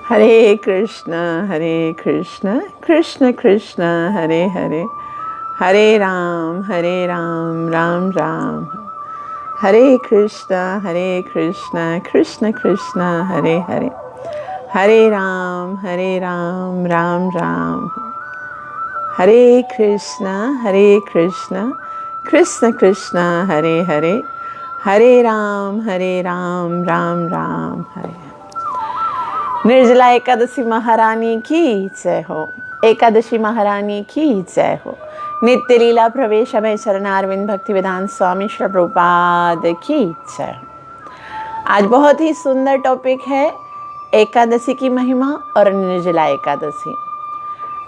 हरे कृष्ण कृष्ण कृष्ण हरे हरे, हरे राम राम राम, हरे कृष्ण कृष्ण कृष्ण हरे हरे, हरे राम राम राम, हरे कृष्ण कृष्ण कृष्ण हरे हरे, हरे राम राम राम हरे। निर्जला एकादशी महारानी की जय हो, एकादशी महारानी की जय हो। नित्य लीला प्रवेश में चरणारविंद भक्ति वेदांत स्वामी श्री प्रभुपाद की जय हो। आज बहुत ही सुंदर टॉपिक है एकादशी की महिमा और निर्जला एकादशी।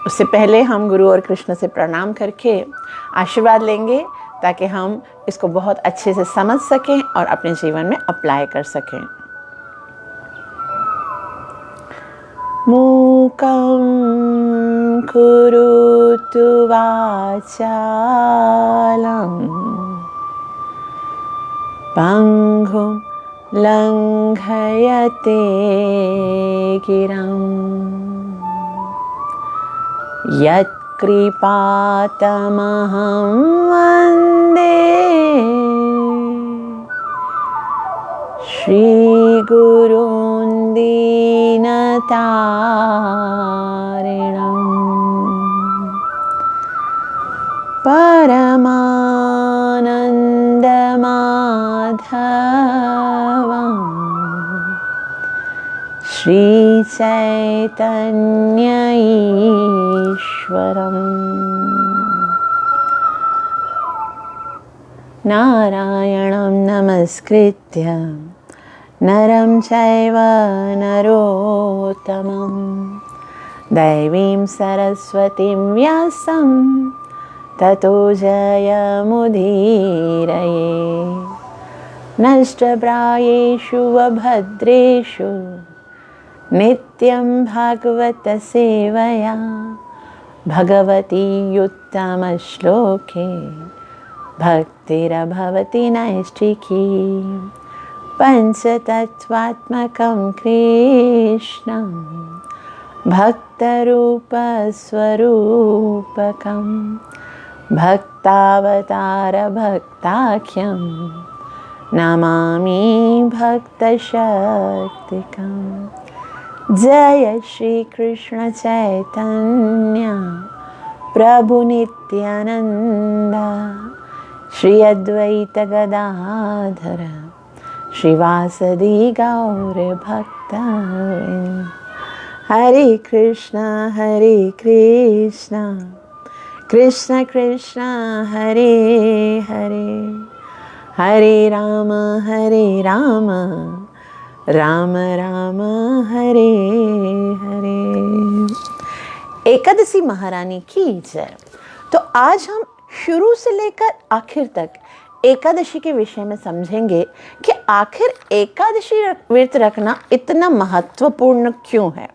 उससे पहले हम गुरु और कृष्ण से प्रणाम करके आशीर्वाद लेंगे ताकि हम इसको बहुत अच्छे से समझ सकें और अपने जीवन में अप्लाई कर सकें। मूकं करोतु वाचालं पङ्गुं लङ्घयते गिरं यत्कृपातमहं वन्दे श्रीगुरुं दीनतारिणं। परमानन्दमाधवं श्रीचैतन्य ईश्वरम् नारायणं नमस्कृत्य नरं चैव नरोत्तमं दैवीं सरस्वतीं व्यासं ततो जयमुदीरये। नष्टप्रायेषु वभद्रेषु नित्यं भागवत सेवया भगवती उत्तमश्लोके भक्तिरभवति नैष्ठिकी। पंचतत्त्वात्मकं कृष्णं भक्तरूपस्वरूपकं भक्तावतारभक्ताख्यं नमामि भक्तशक्तिकं। जय श्री कृष्ण चैतन्य प्रभु नित्यानंद, श्री अद्वैत गदाधर श्रीवासदि गौर भक्तवृंद। हरे कृष्ण कृष्ण कृष्ण हरे हरे, हरे राम राम राम हरे हरे। एकादशी महारानी की जय। तो आज हम शुरू से लेकर आखिर तक एकादशी के विषय में समझेंगे कि आखिर एकादशी व्रत रखना इतना महत्वपूर्ण क्यों है।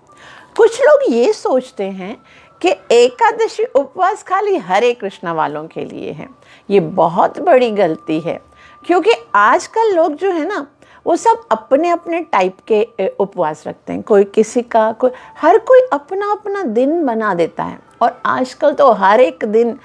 कुछ लोग ये सोचते हैं कि एकादशी उपवास खाली हरे कृष्ण वालों के लिए है। ये बहुत बड़ी गलती है, क्योंकि आजकल लोग जो है ना वो सब अपने अपने टाइप के उपवास रखते हैं। कोई किसी का, हर कोई अपना अपना दिन बना देता है। और आजकल तो हर एक दिन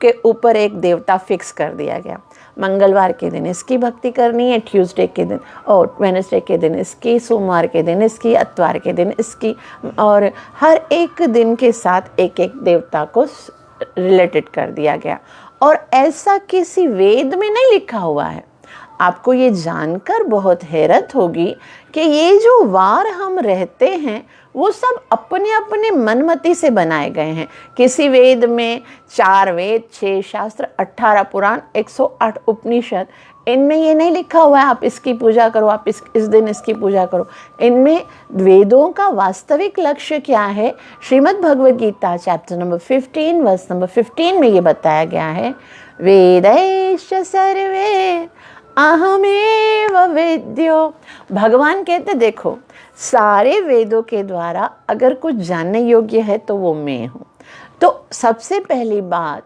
के ऊपर एक देवता फिक्स कर दिया गया। मंगलवार के दिन इसकी भक्ति करनी है, ट्यूसडे के दिन और वेडनेसडे के दिन इसकी, सोमवार के दिन इसकी, इतवार के दिन इसकी, और हर एक दिन के साथ एक एक देवता को रिलेटेड कर दिया गया। और ऐसा किसी वेद में नहीं लिखा हुआ है। आपको ये जानकर बहुत हैरत होगी कि ये जो वार हम रहते हैं वो सब अपने अपने मनमति से बनाए गए हैं। किसी वेद में 4 वेद, 6 शास्त्र, 18 पुराण, 108 उपनिषद, इनमें ये नहीं लिखा हुआ है आप इसकी पूजा करो, आप इस दिन इसकी पूजा करो। इनमें वेदों का वास्तविक लक्ष्य क्या है, Shrimad Bhagavad Gita chapter number 15 verse number 15 में ये बताया गया है, वेदैश्च सर्वे अहमेव वेद्यो। भगवान कहते देखो, सारे वेदों के द्वारा अगर कुछ जानने योग्य है तो वो मैं हूँ। तो सबसे पहली बात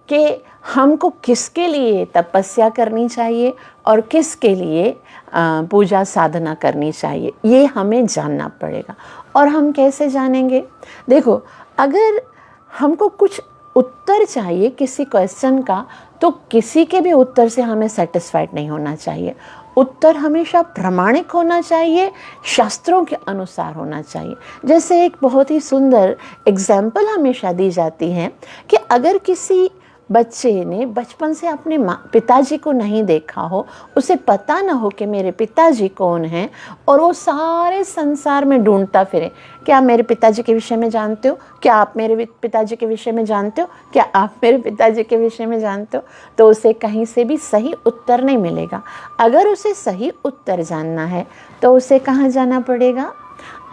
कि हमको किसके लिए तपस्या करनी चाहिए और किसके लिए पूजा साधना करनी चाहिए, ये हमें जानना पड़ेगा। और हम कैसे जानेंगे? देखो, अगर हमको कुछ उत्तर चाहिए किसी क्वेश्चन का, तो किसी के भी उत्तर से हमें सेटिस्फाइड नहीं होना चाहिए। उत्तर हमेशा प्रामाणिक होना चाहिए, शास्त्रों के अनुसार होना चाहिए। जैसे एक बहुत ही सुंदर एग्जाम्पल हमेशा दी जाती है कि अगर किसी बच्चे ने बचपन से अपने पिताजी को नहीं देखा हो, उसे पता ना हो कि मेरे पिताजी कौन हैं, और वो सारे संसार में ढूंढता फिरे, क्या मेरे पिताजी के विषय में जानते हो, क्या आप मेरे पिताजी के विषय में जानते हो, क्या आप मेरे पिताजी के विषय में जानते हो, तो उसे कहीं से भी सही उत्तर नहीं मिलेगा। अगर उसे सही उत्तर जानना है तो उसे कहाँ जाना पड़ेगा?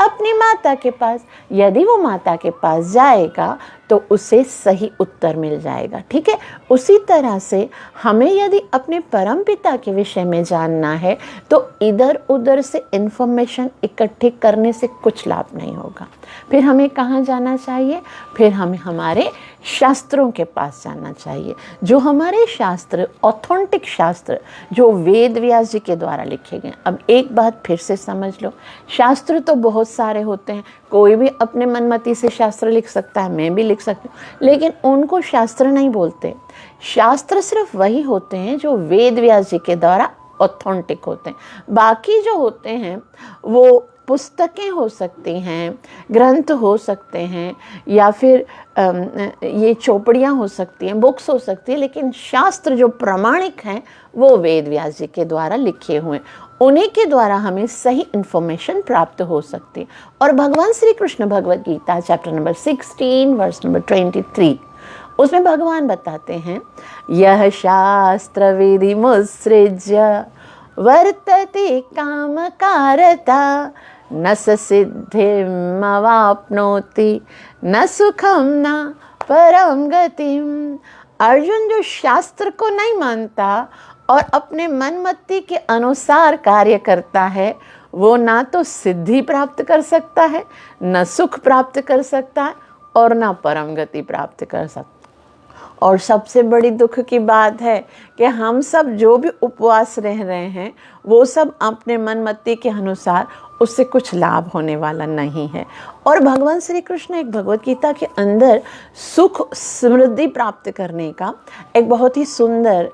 अपनी माता के पास। यदि वो माता के पास जाएगा तो उसे सही उत्तर मिल जाएगा। ठीक है, उसी तरह से हमें यदि अपने परम पिता के विषय में जानना है तो इधर उधर से इन्फॉर्मेशन इकट्ठी करने से कुछ लाभ नहीं होगा। फिर हमें कहाँ जाना चाहिए? फिर हमें हमारे शास्त्रों के पास जाना चाहिए। जो हमारे शास्त्र, ऑथेंटिक शास्त्र, जो वेद व्यास जी के द्वारा लिखे गए। अब एक बात फिर से समझ लो, शास्त्र तो बहुत सारे होते हैं, कोई भी अपने मनमति से शास्त्र लिख सकता है, मैं भी लिख सकती हूँ, लेकिन उनको शास्त्र नहीं बोलते। शास्त्र सिर्फ वही होते हैं जो वेद व्यास जी के द्वारा ऑथेंटिक होते हैं। बाकी जो होते हैं वो पुस्तकें हो सकती हैं, ग्रंथ हो सकते हैं, या फिर ये चौपड़ियाँ हो सकती हैं, बुक्स हो सकती हैं, लेकिन शास्त्र जो प्रामाणिक हैं वो वेद व्यास जी के द्वारा लिखे हुए हैं। उन्हीं के द्वारा हमें सही इन्फॉर्मेशन प्राप्त हो सकती है। और भगवान Shri Krishna Bhagavad Gita chapter number 16 verse number 23, उसमें भगवान बताते हैं, यह शास्त्र विधि मुत्सृज्य वर्तते काम कारता न सिद्धिम अवाप्नोति न सुखम न परम गतिम। अर्जुन जो शास्त्र को नहीं मानता और अपने मनमति के अनुसार कार्य करता है, वो ना तो सिद्धि प्राप्त कर सकता है, न सुख प्राप्त कर सकता है, और ना परम गति प्राप्त कर सकता। और सबसे बड़ी दुख की बात है कि हम सब जो भी उपवास रह रहे हैं वो सब अपने मनमति के अनुसार, उससे कुछ लाभ होने वाला नहीं है। और भगवान श्री कृष्ण एक भगवत गीता के अंदर सुख समृद्धि प्राप्त करने का एक बहुत ही सुंदर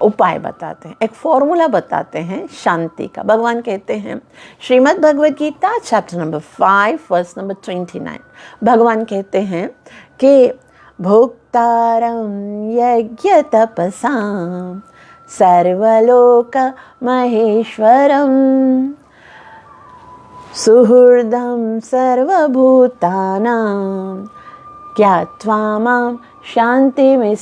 उपाय बताते हैं, एक फॉर्मूला बताते हैं शांति का। भगवान कहते हैं, Shrimad Bhagavad Gita chapter number 5 verse number 29, भगवान कहते हैं कि भोक्तारं यज्ञ तपसां सर्वलोक महेश्वरं सुहृदं सर्वभूतानां ज्ञात्वा मां शान्तिमृच्छति।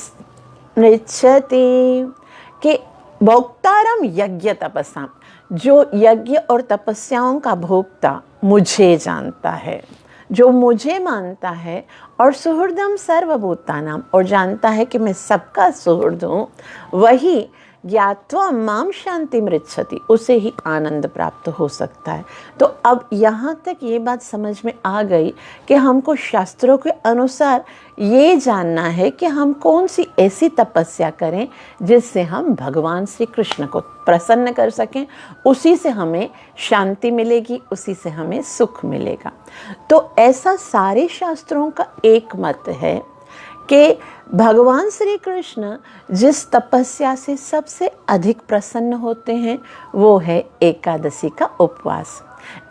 कि भोक्तारं यज्ञ तपसां, जो यज्ञ और तपस्याओं का भोक्ता मुझे जानता है, जो मुझे मानता है, और सुहृदम सर्वभूतानाम, और जानता है कि मैं सबका सुहृद हूँ, वही ज्ञात्वा माम शांति मृच्छति, उसे ही आनंद प्राप्त हो सकता है। तो अब यहाँ तक ये बात समझ में आ गई कि हमको शास्त्रों के अनुसार ये जानना है कि हम कौन सी ऐसी तपस्या करें जिससे हम भगवान श्री कृष्ण को प्रसन्न कर सकें, उसी से हमें शांति मिलेगी, उसी से हमें सुख मिलेगा। तो ऐसा सारे शास्त्रों का एक मत है कि भगवान श्री कृष्ण जिस तपस्या से सबसे अधिक प्रसन्न होते हैं वो है एकादशी का उपवास।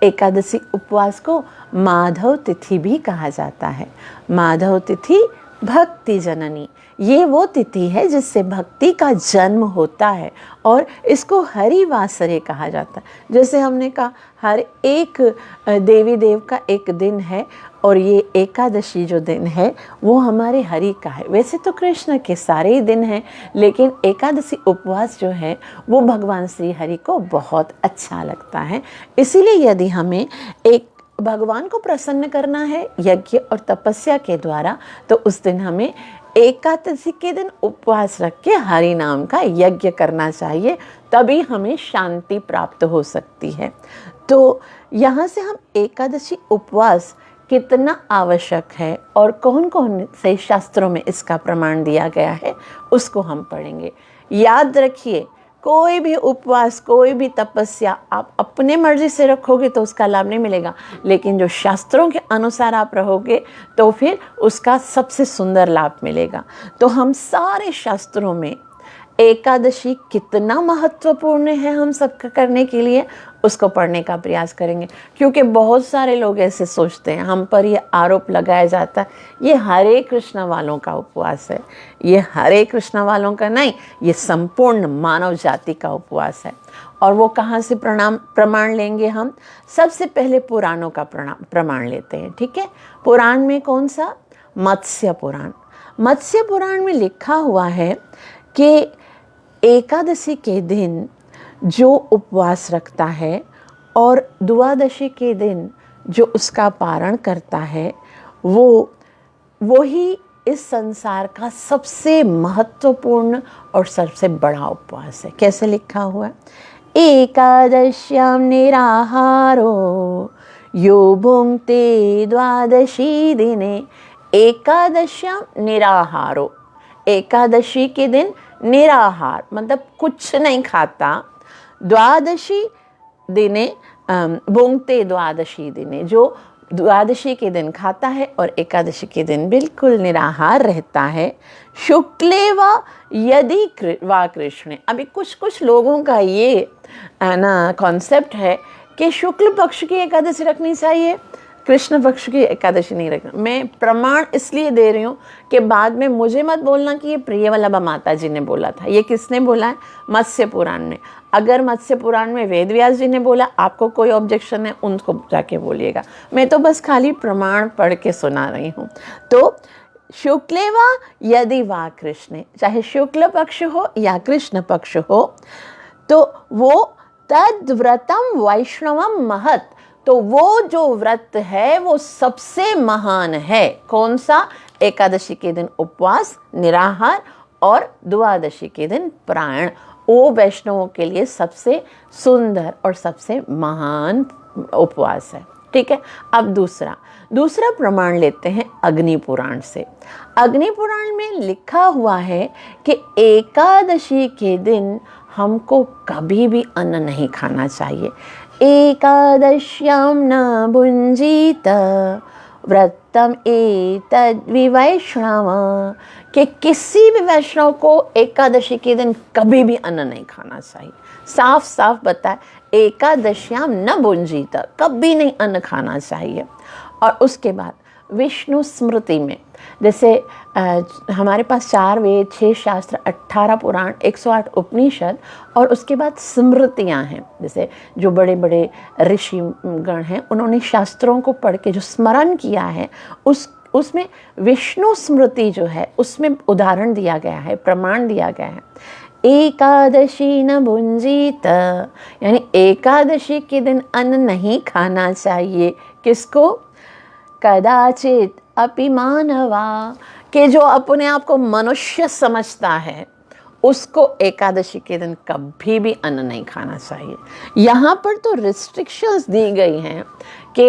एकादशी उपवास को माधव तिथि भी कहा जाता है। माधव तिथि भक्ति जननी, ये वो तिथि है जिससे भक्ति का जन्म होता है, और इसको हरिवासरे कहा जाता है। जैसे हमने कहा, हर एक देवी देव का एक दिन है, और ये एकादशी जो दिन है वो हमारे हरि का है। वैसे तो कृष्ण के सारे ही दिन हैं, लेकिन एकादशी उपवास जो है वो भगवान श्री हरि को बहुत अच्छा लगता है। इसीलिए यदि हमें एक भगवान को प्रसन्न करना है यज्ञ और तपस्या के द्वारा, तो उस दिन हमें एकादशी के दिन उपवास रख के हरि नाम का यज्ञ करना चाहिए, तभी हमें शांति प्राप्त हो सकती है। तो यहाँ से हम एकादशी उपवास कितना आवश्यक है और कौन कौन से शास्त्रों में इसका प्रमाण दिया गया है उसको हम पढ़ेंगे। याद रखिए, कोई भी उपवास, कोई भी तपस्या आप अपने मर्जी से रखोगे तो उसका लाभ नहीं मिलेगा, लेकिन जो शास्त्रों के अनुसार आप रहोगे तो फिर उसका सबसे सुंदर लाभ मिलेगा। तो हम सारे शास्त्रों में एकादशी कितना महत्वपूर्ण है हम सबका करने के लिए, उसको पढ़ने का प्रयास करेंगे। क्योंकि बहुत सारे लोग ऐसे सोचते हैं, हम पर ये आरोप लगाया जाता है ये हरे कृष्ण वालों का उपवास है। ये हरे कृष्ण वालों का नहीं, ये संपूर्ण मानव जाति का उपवास है। और वो कहाँ से प्रमाण लेंगे हम? सबसे पहले पुराणों का प्रमाण लेते हैं। ठीक है, पुराण में कौन सा? मत्स्य पुराण। मत्स्य पुराण में लिखा हुआ है कि एकादशी के दिन जो उपवास रखता है और द्वादशी के दिन जो उसका पारण करता है, वो ही इस संसार का सबसे महत्वपूर्ण और सबसे बड़ा उपवास है। कैसे लिखा हुआ है? एकादश्याम निराहारो यो भुंक्ते द्वादशी दिने। एकादश्याम निराहारो, एकादशी के दिन निराहार मतलब कुछ नहीं खाता। द्वादशी दिने भुंक्ते द्वादशी दिने, जो द्वादशी के दिन खाता है और एकादशी के दिन बिल्कुल निराहार रहता है। शुक्ले व यदि वा कृष्ण। अभी कुछ लोगों का ये ना कॉन्सेप्ट है कि शुक्ल पक्ष की एकादशी रखनी चाहिए, कृष्ण पक्ष की एकादशी नहीं रखना। मैं प्रमाण इसलिए दे रही हूँ कि बाद में मुझे मत बोलना कि ये प्रियवल्लभा माता जी ने बोला था। ये किसने बोला है? मत्स्य पुराण ने। अगर मत्स्य पुराण में वेद व्यास जी ने बोला, आपको कोई ऑब्जेक्शन है, उनको जाके बोलिएगा। मैं तो बस खाली प्रमाण पढ़ के सुना रही हूँ। तो शुक्ले वा यदि वा कृष्ण, चाहे शुक्ल पक्ष हो या कृष्ण पक्ष हो, तो वो तद व्रतम वैष्णवम महत्, तो वो जो व्रत है वो सबसे महान है। कौन सा? एकादशी के दिन उपवास निराहार और द्वादशी के दिन प्राण। वो वैष्णवों के लिए सबसे सुंदर और सबसे महान उपवास है। ठीक है, अब दूसरा प्रमाण लेते हैं अग्नि पुराण से। अग्नि पुराण में लिखा हुआ है कि एकादशी के दिन हमको कभी भी अन्न नहीं खाना चाहिए। एकादश्याम न भुंजीत व्रतम एतद् विवैष्णव, कि किसी भी वैष्णव को एकादशी के दिन कभी भी अन्न नहीं खाना चाहिए। साफ साफ बताए, एकादश्याम न भुंजीत, कभी नहीं अन्न खाना चाहिए। और उसके बाद विष्णु स्मृति में, जैसे हमारे पास 4 वेद, 6 शास्त्र, 18 पुराण, 108 उपनिषद और उसके बाद स्मृतियाँ हैं। जैसे जो बड़े बड़े ऋषि गण हैं, उन्होंने शास्त्रों को पढ़ के जो स्मरण किया है, उसमें विष्णु स्मृति जो है उसमें उदाहरण दिया गया है, प्रमाण दिया गया है। एकादशी न भुंजीत, यानी एकादशी के दिन अन्न नहीं खाना चाहिए। किसको? कदाचित अपि मानवा, कि जो अपने आप को मनुष्य समझता है उसको एकादशी के दिन कभी भी अन्न नहीं खाना चाहिए। यहाँ पर तो रिस्ट्रिक्शंस दी गई हैं कि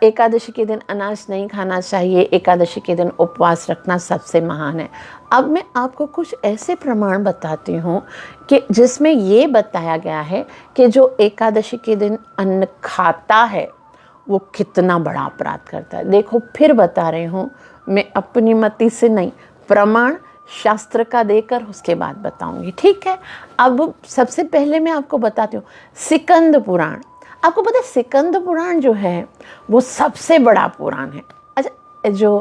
एकादशी के दिन अनाज नहीं खाना चाहिए, एकादशी के दिन उपवास रखना सबसे महान है। अब मैं आपको कुछ ऐसे प्रमाण बताती हूँ कि जिसमें ये बताया गया है कि जो एकादशी के दिन अन्न खाता है वो कितना बड़ा अपराध करता है। देखो, फिर बता रही हूँ, मैं अपनी मति से नहीं, प्रमाण शास्त्र का देकर उसके बाद बताऊंगी। ठीक है, अब सबसे पहले मैं आपको बताती हूँ सिकंद पुराण। आपको पता है सिकंद पुराण जो है वो सबसे बड़ा पुराण है। अच्छा, जो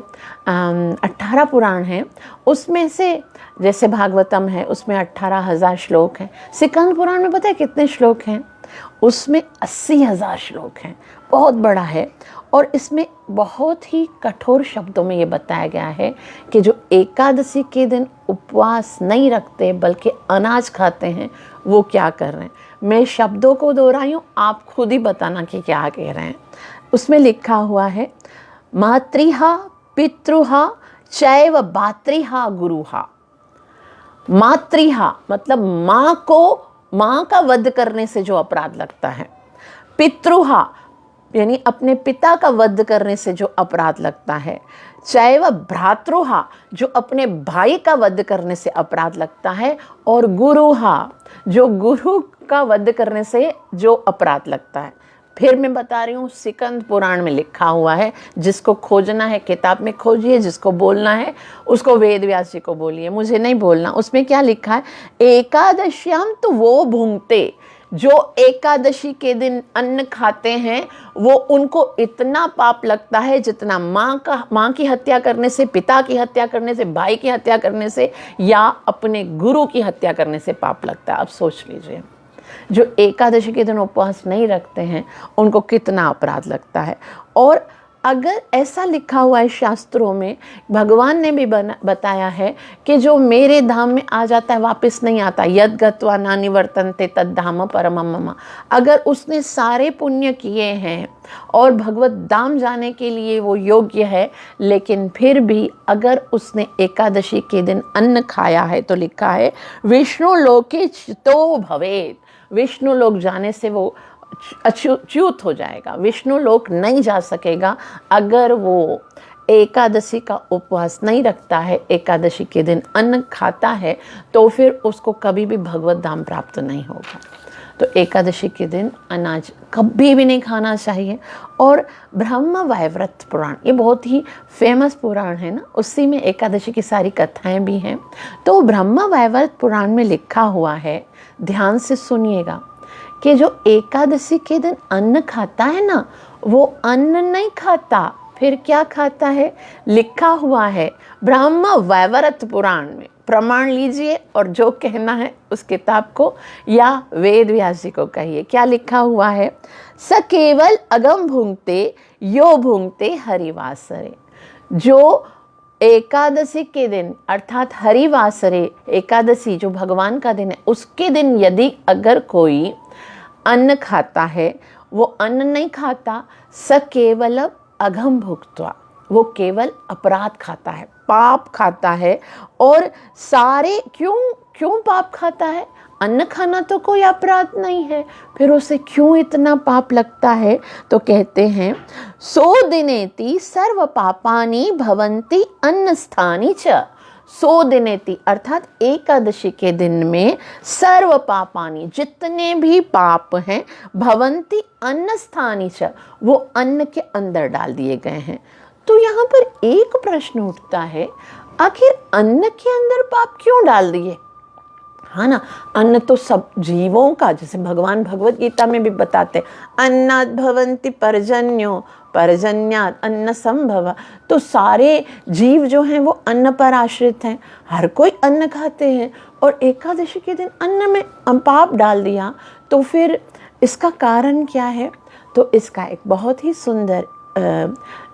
18 पुराण हैं उसमें से, जैसे भागवतम है उसमें 18,000 श्लोक हैं, सिकंद पुराण में पता है कितने श्लोक हैं? उसमें 80,000 श्लोक हैं, बहुत बड़ा है। और इसमें बहुत ही कठोर शब्दों में ये बताया गया है कि जो एकादशी के दिन उपवास नहीं रखते बल्कि अनाज खाते हैं वो क्या कर रहे हैं। मैं शब्दों को दोहराई हूँ, आप खुद ही बताना कि क्या कह रहे हैं। उसमें लिखा हुआ है मातृहा पितृहा चैव भातृहा गुरुहा। मातृहा मतलब माँ का वध करने से जो अपराध लगता है। पितृहा यानी अपने पिता का वध करने से जो अपराध लगता है, चैव भ्रातृहा जो अपने भाई का वध करने से अपराध लगता है, और गुरुहा जो गुरु का वध करने से जो अपराध लगता है। फिर मैं बता रही हूँ, सिकंद पुराण में लिखा हुआ है, जिसको खोजना है किताब में खोजिए, जिसको बोलना है उसको वेद व्यास जी को बोलिए, मुझे नहीं बोलना। उसमें क्या लिखा है, एकादश्याम तो वो भूंगते, जो एकादशी के दिन अन्न खाते हैं वो उनको इतना पाप लगता है जितना माँ की हत्या करने से, पिता की हत्या करने से, भाई की हत्या करने से या अपने गुरु की हत्या करने से पाप लगता है। अब सोच लीजिए, जो एकादशी के दिन उपवास नहीं रखते हैं उनको कितना अपराध लगता है। और अगर ऐसा लिखा हुआ है शास्त्रों में, भगवान ने भी बताया है कि जो मेरे धाम में आ जाता है वापस नहीं आता, यद गत्वा न निवर्तन्ते तद धाम परमम मम। अगर उसने सारे पुण्य किए हैं और भगवत धाम जाने के लिए वो योग्य है, लेकिन फिर भी अगर उसने एकादशी के दिन अन्न खाया है तो लिखा है विष्णु लोके चितो भवेत्, विष्णु लोक जाने से वो अच्युत हो जाएगा, विष्णु लोक नहीं जा सकेगा अगर वो एकादशी का उपवास नहीं रखता है, एकादशी के दिन अन्न खाता है, तो फिर उसको कभी भी भगवत धाम प्राप्त नहीं होगा। तो एकादशी के दिन अनाज कभी भी नहीं खाना चाहिए। और ब्रह्म वैवर्त पुराण, ये बहुत ही फेमस पुराण है ना, उसी में एकादशी की सारी कथाएं भी हैं। तो ब्रह्म वैवर्त पुराण में लिखा हुआ है, ध्यान से सुनिएगा, कि जो एकादशी के दिन अन्न खाता है ना, वो अन्न नहीं खाता, फिर क्या खाता है, लिखा हुआ है ब्रह्म वैवर्त पुराण में। प्रमाण लीजिए और जो कहना है उस किताब को या वेद व्यास जी को कहिए। क्या लिखा हुआ है, स केवल अगम भुंगते यो भुंगते हरिवासरे। जो एकादशी के दिन अर्थात हरिवासरे, एकादशी जो भगवान का दिन है, उसके दिन यदि अगर कोई अन्न खाता है, वो अन्न नहीं खाता, स केवल अघम भुक्त्वा, वो केवल अपराध खाता है, पाप खाता है। और सारे क्यों पाप खाता है, अन्न खाना तो कोई अपराध नहीं है, फिर उसे क्यों इतना पाप लगता है। तो कहते हैं सो दिनेति सर्व पापानि भवन्ति अन्न स्थानी च। सो दिनेति अर्थात एकादशी के दिन में सर्व पापानि जितने भी पाप हैं, भवन्ति अन्न स्थानी च, वो अन्न के अंदर डाल दिए गए हैं। तो यहाँ पर एक प्रश्न उठता है, आखिर अन्न के अंदर पाप क्यों डाल दिए। हाँ ना, अन्न तो सब जीवों का, जैसे भगवान भगवत गीता में भी बताते हैं, अन्नात् भवन्ति पर्जन्यो पर्जन्यात् अन्न संभव। तो सारे जीव जो हैं वो अन्न पर आश्रित हैं, हर कोई अन्न खाते हैं, और एकादशी के दिन अन्न में पाप डाल दिया, तो फिर इसका कारण क्या है। तो इसका एक बहुत ही सुंदर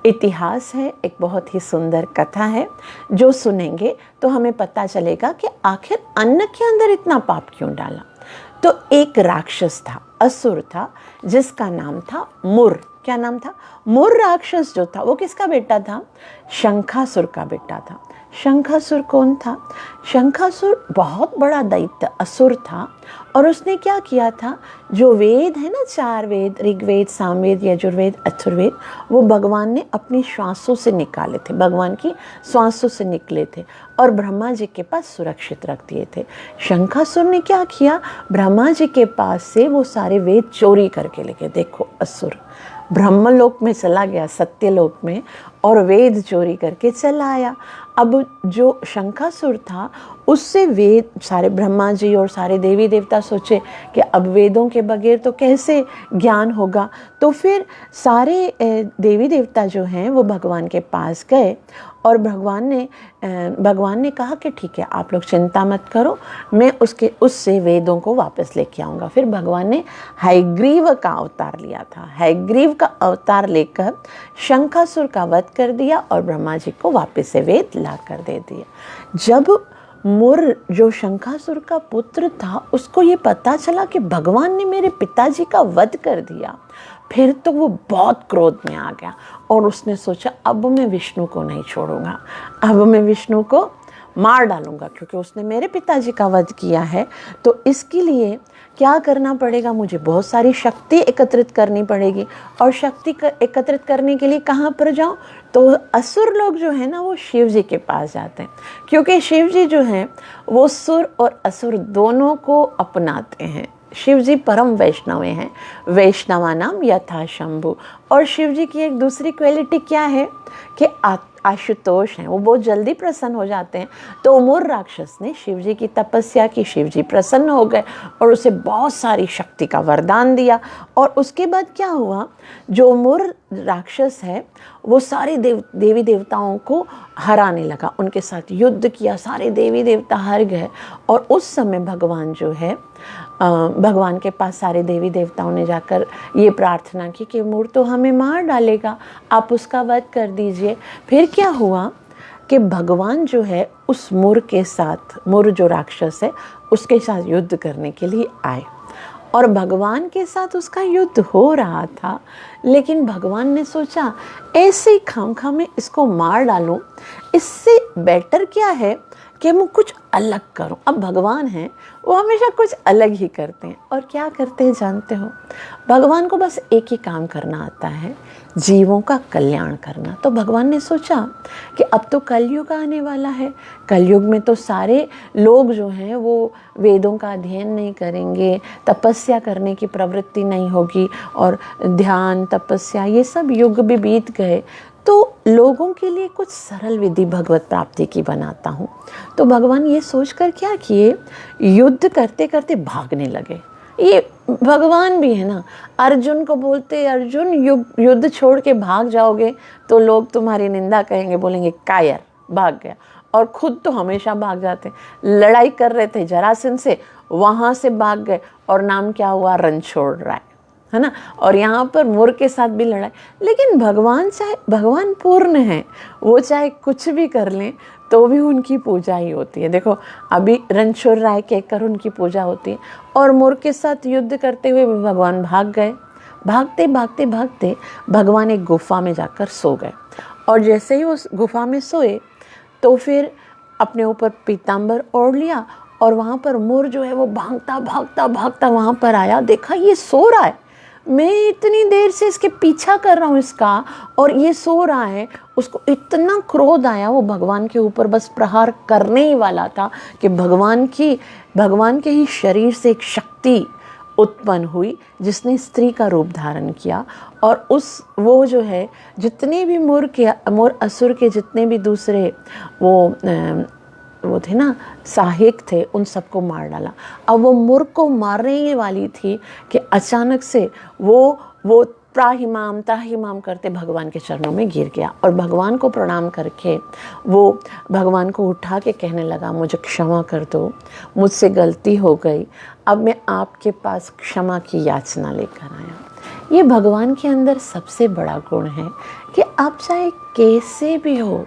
इतिहास है, एक बहुत ही सुंदर कथा है, जो सुनेंगे तो हमें पता चलेगा कि आखिर अन्न के अंदर इतना पाप क्यों डाला। तो एक राक्षस था, असुर था, जिसका नाम था मुर। क्या नाम था, मुर राक्षस जो था वो किसका बेटा था, शंखासुर का बेटा था। शंखासुर कौन था, शंखासुर बहुत बड़ा दैत्य असुर था, और उसने क्या किया था, जो वेद है ना, 4 वेद, ऋग्वेद, सामवेद, यजुर्वेद, अथर्ववेद, वो भगवान ने अपनी श्वासों से निकाले थे, भगवान की श्वासों से निकले थे और ब्रह्मा जी के पास सुरक्षित रख दिए थे। शंखासुर ने क्या किया, ब्रह्मा जी के पास से वो सारे वेद चोरी करके लेके, देखो असुर ब्रह्मलोक में चला गया, सत्यलोक में, और वेद चोरी करके चला आया। अब जो शंखासुर था उससे वेद, सारे ब्रह्मा जी और सारे देवी देवता सोचे कि अब वेदों के बगैर तो कैसे ज्ञान होगा। तो फिर सारे देवी देवता जो हैं वो भगवान के पास गए, और भगवान ने कहा कि ठीक है, आप लोग चिंता मत करो, मैं उससे वेदों को वापस लेके आऊँगा। फिर भगवान ने हयग्रीव का अवतार लिया था, हयग्रीव का अवतार लेकर शंखासुर का वध कर दिया और ब्रह्मा जी को वापस से वेद ला कर दे दिया। जब मुर जो शंखासुर का पुत्र था, उसको ये पता चला कि भगवान ने मेरे पिताजी का वध कर दिया, फिर तो वो बहुत क्रोध में आ गया और उसने सोचा अब मैं विष्णु को नहीं छोड़ूंगा, अब मैं विष्णु को मार डालूंगा, क्योंकि उसने मेरे पिताजी का वध किया है। तो इसके लिए क्या करना पड़ेगा, मुझे बहुत सारी शक्ति एकत्रित करनी पड़ेगी। और शक्ति एकत्रित करने के लिए कहाँ पर जाऊँ, तो असुर लोग जो है ना वो शिव जी के पास जाते हैं, क्योंकि शिव जी जो हैं वो सुर और असुर दोनों को अपनाते हैं। शिव जी परम वैष्णव हैं, वैष्णवा नाम यथा शंभु। और शिव जी की एक दूसरी क्वालिटी क्या है कि आशुतोष हैं, वो बहुत जल्दी प्रसन्न हो जाते हैं। तो मूर राक्षस ने शिव जी की तपस्या की, शिव जी प्रसन्न हो गए और उसे बहुत सारी शक्ति का वरदान दिया। और उसके बाद क्या हुआ, जो मूर राक्षस है वो सारे देवी देवताओं को हराने लगा, उनके साथ युद्ध किया, सारे देवी देवता हार गए। और उस समय भगवान जो है भगवान के पास सारे देवी देवताओं ने जाकर ये प्रार्थना की कि मूर तो हमें मार डालेगा, आप उसका वध कर दीजिए। फिर क्या हुआ कि भगवान जो है उस मूर के साथ, मूर जो राक्षस है उसके साथ युद्ध करने के लिए आए। और भगवान के साथ उसका युद्ध हो रहा था, लेकिन भगवान ने सोचा ऐसे ही खामखा में इसको मार डालूं, इससे बेटर क्या है कि मैं कुछ अलग करूं। अब भगवान हैं वो हमेशा कुछ अलग ही करते हैं। और क्या करते हैं जानते हो, भगवान को बस एक ही काम करना आता है, जीवों का कल्याण करना। तो भगवान ने सोचा कि अब तो कलयुग आने वाला है, कलयुग में तो सारे लोग जो हैं वो वेदों का अध्ययन नहीं करेंगे, तपस्या करने की प्रवृत्ति नहीं होगी, और ध्यान तपस्या ये सब युग भी बीत गए। तो लोगों के लिए कुछ सरल विधि भगवत प्राप्ति की बनाता हूँ। तो भगवान ये सोचकर क्या किए, युद्ध करते करते भागने लगे। ये भगवान भी है ना, अर्जुन को बोलते अर्जुन युद्ध छोड़ के भाग जाओगे तो लोग तुम्हारी निंदा करेंगे, बोलेंगे कायर भाग गया। और खुद तो हमेशा भाग जाते। लड़ाई कर रहे थे जरासंध से, वहाँ से भाग गए और नाम क्या हुआ, रणछोड़ राय, है ना। और यहाँ पर मोर के साथ भी लड़ाई। लेकिन भगवान पूर्ण है, वो चाहे कुछ भी कर लें तो भी उनकी पूजा ही होती है। देखो अभी रणछोड़ राय कहकर उनकी पूजा होती है। और मोर के साथ युद्ध करते हुए भगवान भाग गए। भागते भागते भागते भगवान एक गुफा में जाकर सो गए। और जैसे ही उस गुफा में सोए तो फिर अपने ऊपर पीताम्बर ओढ़ लिया, और वहाँ पर मोर जो है वो भागता भागता भागता वहाँ पर आया। देखा ये सो रहा है, मैं इतनी देर से इसके पीछा कर रहा हूँ इसका, और ये सो रहा है। उसको इतना क्रोध आया, वो भगवान के ऊपर बस प्रहार करने ही वाला था कि भगवान के ही शरीर से एक शक्ति उत्पन्न हुई जिसने स्त्री का रूप धारण किया। और वो जो है जितने भी मोर असुर के जितने भी दूसरे वो थे ना सहायक थे, उन सबको मार डाला। अब वो मोर को मारने ही वाली थी कि अचानक से वो त्राहिमाम करते भगवान के चरणों में गिर गया। और भगवान को प्रणाम करके वो भगवान को उठा के कहने लगा, मुझे क्षमा कर दो, मुझसे गलती हो गई, अब मैं आपके पास क्षमा की याचना लेकर आया। ये भगवान के अंदर सबसे बड़ा गुण है कि आप चाहे कैसे भी हो,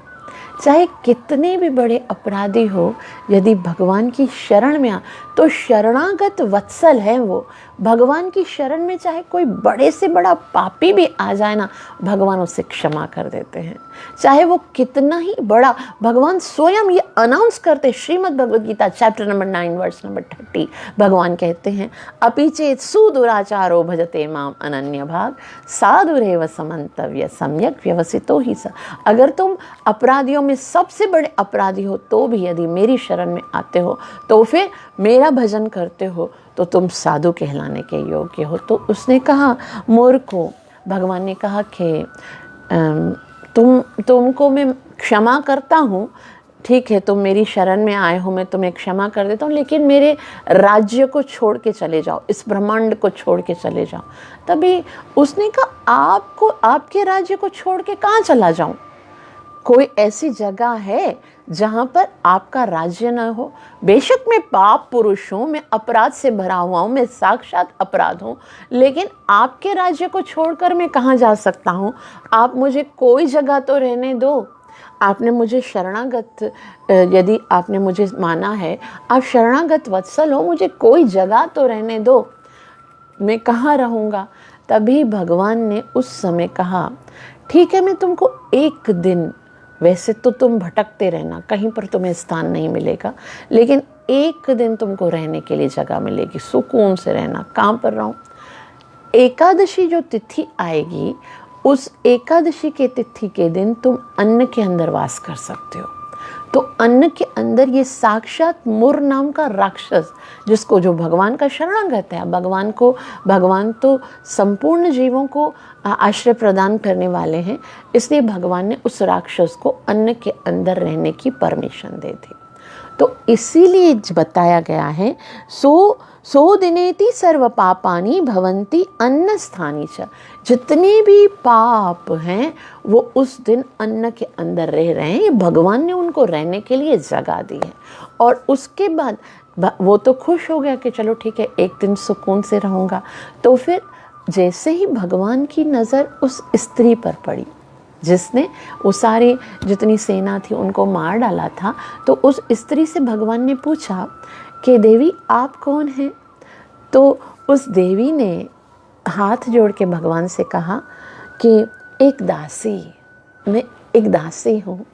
चाहे कितने भी बड़े अपराधी हो, यदि भगवान की शरण में आ तो शरणागत वत्सल है वो। भगवान की शरण में चाहे कोई बड़े से बड़ा पापी भी आ जाए ना, भगवान उसे क्षमा कर देते हैं। चाहे वो कितना ही बड़ा, भगवान स्वयं ये अनाउंस करते। Shrimad Bhagavad Gita chapter number 9 verse number 30 भगवान कहते हैं, अपि चेत सुदुराचारो भजते माम अनन्य भाग साधुरेव समन्तव्य सम्यक व्यवसितो ही स। अगर तुम अपराधियों में सबसे बड़े अपराधी हो तो भी यदि मेरी शरण में आते हो तो फिर मेरा भजन करते हो तो तुम साधु कहलाने के योग्य हो। तो उसने कहा मोर को, भगवान ने कहा कि तुमको मैं क्षमा करता हूँ, ठीक है तुम मेरी शरण में आए हो, मैं तुम्हें क्षमा कर देता हूँ, लेकिन मेरे राज्य को छोड़ के चले जाओ, इस ब्रह्मांड को छोड़ के चले जाओ। तभी उसने कहा आपके राज्य को छोड़ के कहाँ चला जाऊँ, कोई ऐसी जगह है जहाँ पर आपका राज्य न हो। बेशक मैं पाप पुरुष हूँ, मैं अपराध से भरा हुआ हूँ, मैं साक्षात अपराध हूँ, लेकिन आपके राज्य को छोड़कर मैं कहाँ जा सकता हूँ। आप मुझे कोई जगह तो रहने दो। आपने मुझे शरणागत, यदि आपने मुझे माना है, आप शरणागत वत्सल हो, मुझे कोई जगह तो रहने दो, मैं कहाँ रहूँगा। तभी भगवान ने उस समय कहा, ठीक है मैं तुमको एक दिन, वैसे तो तुम भटकते रहना, कहीं पर तुम्हें स्थान नहीं मिलेगा, लेकिन एक दिन तुमको रहने के लिए जगह मिलेगी, सुकून से रहना। कहाँ पर रहूं? एकादशी जो तिथि आएगी, उस एकादशी के तिथि के दिन तुम अन्न के अंदर वास कर सकते हो। तो अन्न के अंदर ये साक्षात मुर नाम का राक्षस, जिसको जो भगवान का शरणागत है, भगवान तो संपूर्ण जीवों को आश्रय प्रदान करने वाले हैं, इसलिए भगवान ने उस राक्षस को अन्न के अंदर रहने की परमिशन दे दी। तो इसीलिए बताया गया है, सो दिनेति सर्व पापानि भवन्ति अन्न स्थानी च। जितने भी पाप हैं वो उस दिन अन्न के अंदर रह रहे हैं। ये भगवान ने उनको रहने के लिए जगह दी है। और उसके बाद वो तो खुश हो गया कि चलो ठीक है, एक दिन सुकून से रहूँगा। तो फिर जैसे ही भगवान की नज़र उस स्त्री पर पड़ी जिसने वो सारी जितनी सेना थी उनको मार डाला था, तो उस स्त्री से भगवान ने पूछा कि देवी आप कौन हैं? तो उस देवी ने हाथ जोड़ के भगवान से कहा कि मैं एक दासी हूँ।